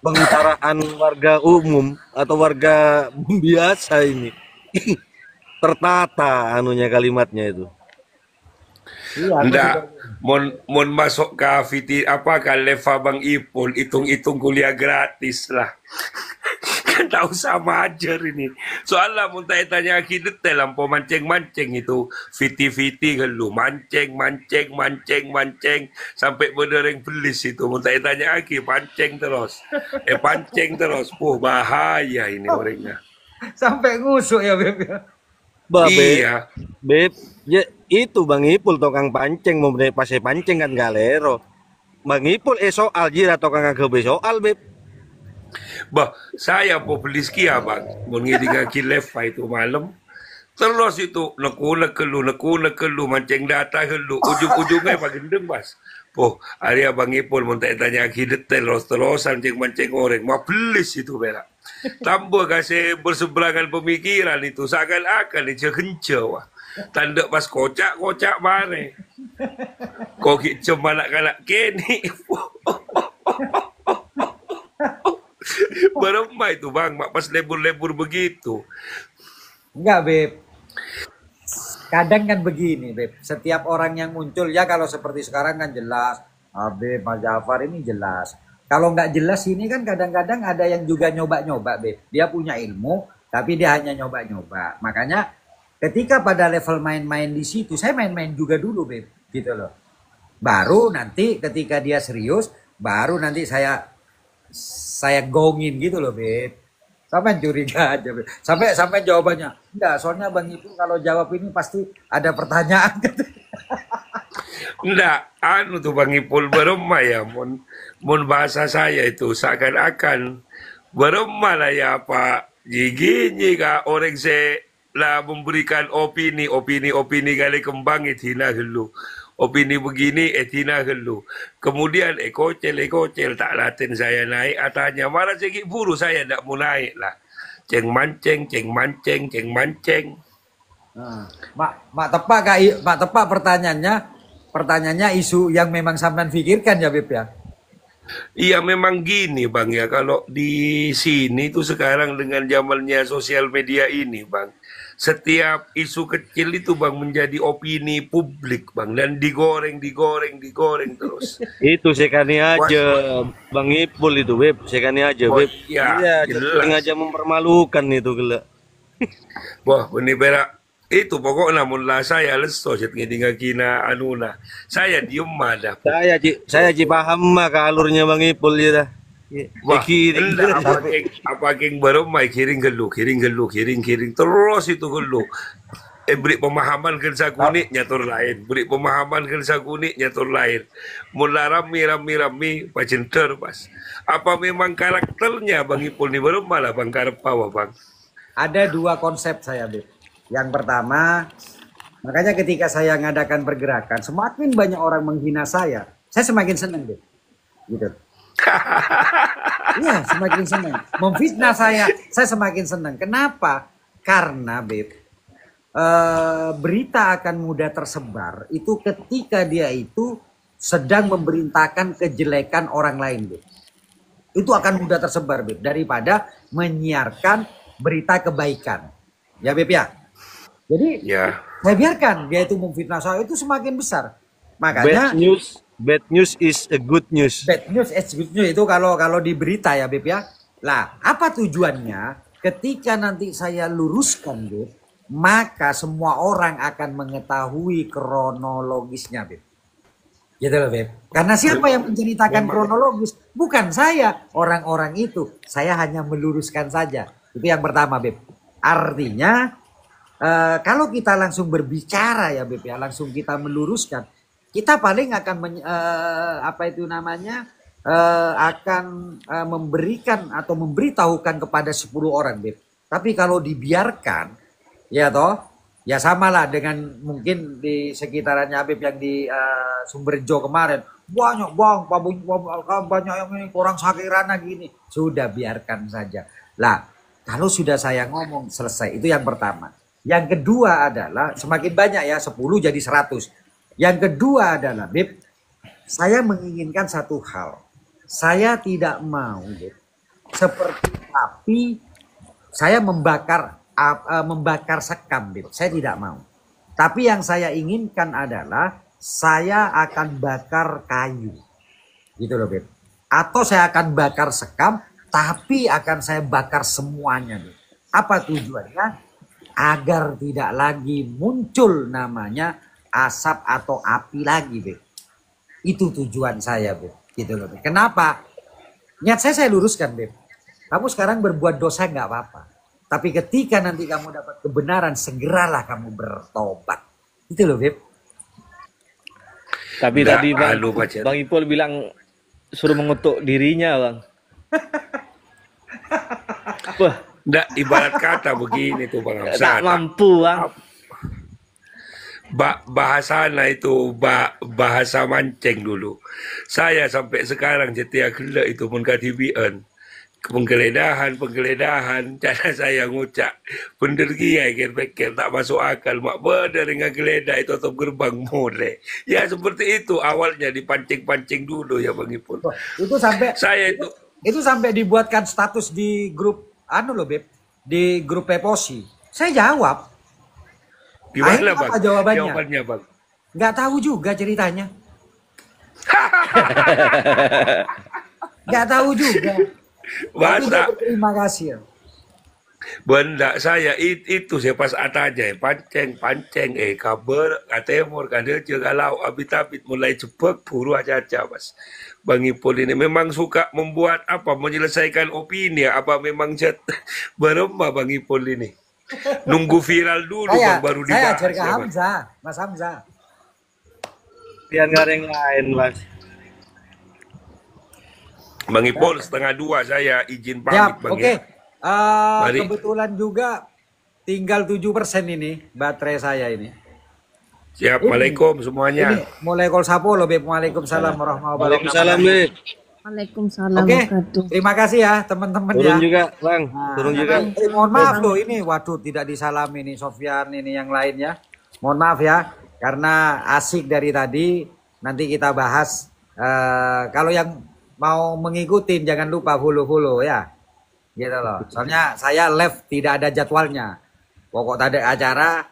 pengutaraan warga umum atau warga biasa ini. Tertata anunya kalimatnya itu. Iya, Enggak, mau masuk ke ke Leva Bang Ipul, hitung-hitung kuliah gratis lah. Kan tak usah majar ini. Soalnya mau tanya lagi detail, lampu mancing-mancing itu. Fiti-fiti gelu, mancing, sampai berdereng belis itu. Mau tanya lagi, pancing terus. Pancing terus. Bahaya ini orangnya. Sampai ngusuk ya, Beb. Iya. Beb, ya, itu Bang Ipul tukang pancing, mau pas pancing kan galero. Bang Ipul soal jira tukang agak soal Beb. Bah, saya populis kia Bang. Mau ngiding Leva itu malam. Terus itu nekuna kelu, mancing data kelu. Ujung-ujungnya bagendeng Mas. Hari Bang Ipul mau tanya lagi detail terus mancing orang. Mau belis itu berak. Tambah kasih berseberangan pemikiran itu seakan-akan itu kencau. Tanda pas kocak mare. Kok cuma anak-anak kini. Beremah itu Bang, pas lebur-lebur begitu. Enggak, Beb. Kadang kan begini, Beb. Setiap orang yang muncul ya kalau seperti sekarang kan jelas. Habib, Mas Jafar ini jelas. Kalau nggak jelas ini kan kadang-kadang ada yang juga nyoba-nyoba, Beb. Dia punya ilmu, tapi dia hanya nyoba-nyoba. Makanya ketika pada level main-main di situ, saya main-main juga dulu, Beb. Gitu loh. Baru nanti ketika dia serius, baru nanti saya gongin gitu loh, Beb. Sampai curiga aja, Beb. Sampai jawabannya. Enggak, soalnya Bang Ipul kalau jawab ini pasti ada pertanyaan. Enggak, tuh Bang Ipul beremah ya, mun bahasa saya itu seakan-akan beremah lah ya Pak. Gini kak orang saya lah memberikan opini kali kembang etina gelu. Opini begini etina gelu. Kemudian ekocel tak laten saya naik atanya malah segi buru saya tidak mau naik lah. Ceng manceng. Mak tepak pertanyaannya isu yang memang sampean pikirkan ya, Beb ya. Iya memang gini Bang ya, kalau di sini tuh sekarang dengan zamannya sosial media ini Bang, setiap isu kecil itu bang menjadi opini publik bang dan digoreng terus. Itu sekali aja Bang Ipul itu Beb, sekali aja Beb. Ya, Iya, jelas. sengaja mempermalukan itu gila. Wah, benih berak. Itu pokoknya mula saya leso set ngedinga kina anuna. Saya diem ada. Saya paham mah ke alurnya Bang Ipul ya dah. Wah, enggak apa keng baromai kiring gelu terus itu gelu. Beri pemahaman ke sakuni nyatur lain, beri pemahaman ke sakuni nyatur lain. Mula rami pacenter pas. Apa memang karakternya Bang Ipul nih baru malah Bang Karpawa Bang? Ada dua konsep saya, Beb. Yang pertama, makanya ketika saya ngadakan pergerakan, semakin banyak orang menghina saya semakin senang, Beb. Gitu. Iya, semakin senang. Memfitnah saya semakin senang. Kenapa? Karena, Beb, berita akan mudah tersebar itu ketika dia itu sedang memberitakan kejelekan orang lain, Beb. Itu akan mudah tersebar, Beb, daripada menyiarkan berita kebaikan. Ya, Beb ya. Jadi, saya biarkan dia itu memfitnah saya itu semakin besar. Makanya bad news is a good news. Bad news is good news itu kalau di berita ya, Beb ya. Lah, apa tujuannya? Ketika nanti saya luruskan, Beb, maka semua orang akan mengetahui kronologisnya, Beb. Gitu loh, Beb. Karena siapa yang menceritakan kronologis? Bukan saya. Orang-orang itu. Saya hanya meluruskan saja. Itu yang pertama, Beb. Artinya, kalau kita langsung berbicara ya, Beb ya, langsung kita meluruskan, kita paling akan memberikan atau memberitahukan kepada 10 orang, Beb. Tapi kalau dibiarkan, ya toh, ya samalah dengan mungkin di sekitarannya Habib yang di Sumberjo kemarin. Banyak bang, banyak yang ini kurang sakirana gini. Sudah biarkan saja. Lah, kalau sudah saya ngomong selesai, itu yang pertama. Yang kedua adalah semakin banyak ya, 10 jadi 100. Yang kedua adalah, Beb, saya menginginkan satu hal. Saya tidak mau, Beb, seperti api saya membakar sekam, Beb. Saya tidak mau. Tapi yang saya inginkan adalah saya akan bakar kayu. Gitu loh, Beb. Atau saya akan bakar sekam, tapi akan saya bakar semuanya, Beb. Apa tujuannya? Agar tidak lagi muncul namanya asap atau api lagi, Beb. Itu tujuan saya, Beb. Gitu loh, Beb. Kenapa? Niat saya luruskan, Beb. Kamu sekarang berbuat dosa nggak apa-apa. Tapi ketika nanti kamu dapat kebenaran, segeralah kamu bertobat. Itu loh, Beb. Tapi tadi Bang Ipul bilang suruh mengutuk dirinya, Bang. Wah, enggak, ibarat kata begini tuh Bang. Enggak mampu, Bang. Bahasana itu bahasa mancing dulu. Saya sampai sekarang setiap gila itu pun katibian. Penggeledahan, cara saya ngucap. Bener kia, kira tak masuk akal. Mak bener dengan geledah itu atau gerbang mulai. Ya seperti itu awalnya dipancing-pancing dulu ya Bang Ipul. Itu sampai saya itu sampai dibuatkan status di grup Beb, di grup Peposi. Saya jawab. Gimana Bang? Apa jawabannya? Jawabannya Bang? Nggak tahu juga ceritanya. Nggak tahu juga. Masa? Terima kasih. Benda saya itu saya pas aja panceng kabar katemor kadel galau abit mulai cepet buru aja Mas. Bang Ipul ini memang suka membuat menyelesaikan opini apa memang jet beremah Bang Ipul ini. Nunggu viral dulu Bang baru dibahas. Saya ajar ke Hamzah, Mas Hamzah. Pian gareng lain, Mas. Bang Ipul 1:30 saya izin pamit Bang. Oke. Kebetulan juga tinggal 7% ini baterai saya ini. Siap, Waalaikumsalam semuanya. Ini mulai call sapo loh, Beb. Waalaikumsalam warahmatullahi wabarakatuh. Waalaikumsalam, Beb. Waalaikumsalam. Oke, terima kasih ya teman-teman ya. Turun juga, Bang. Turun juga. Mohon maaf loh ini, waduh tidak disalami nih Sofyan ini yang lainnya. Mohon maaf ya, karena asik dari tadi. Nanti kita bahas. Kalau yang mau mengikuti jangan lupa follow ya. Gitu loh. Soalnya saya live tidak ada jadwalnya. Pokok tadi acara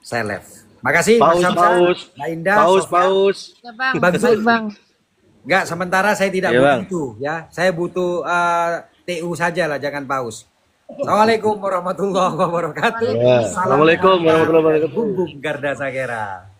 saya live. Makasih Mas Hamzah, Mbak Indah, paus. Ya bang, Bang Zul. bang. Enggak, sementara saya tidak Iya, butuh Bang. itu ya. Saya butuh TU saja lah, jangan paus. Assalamualaikum warahmatullahi wabarakatuh. Assalamualaikum warahmatullahi wabarakatuh. Bumbung Garda Sakera.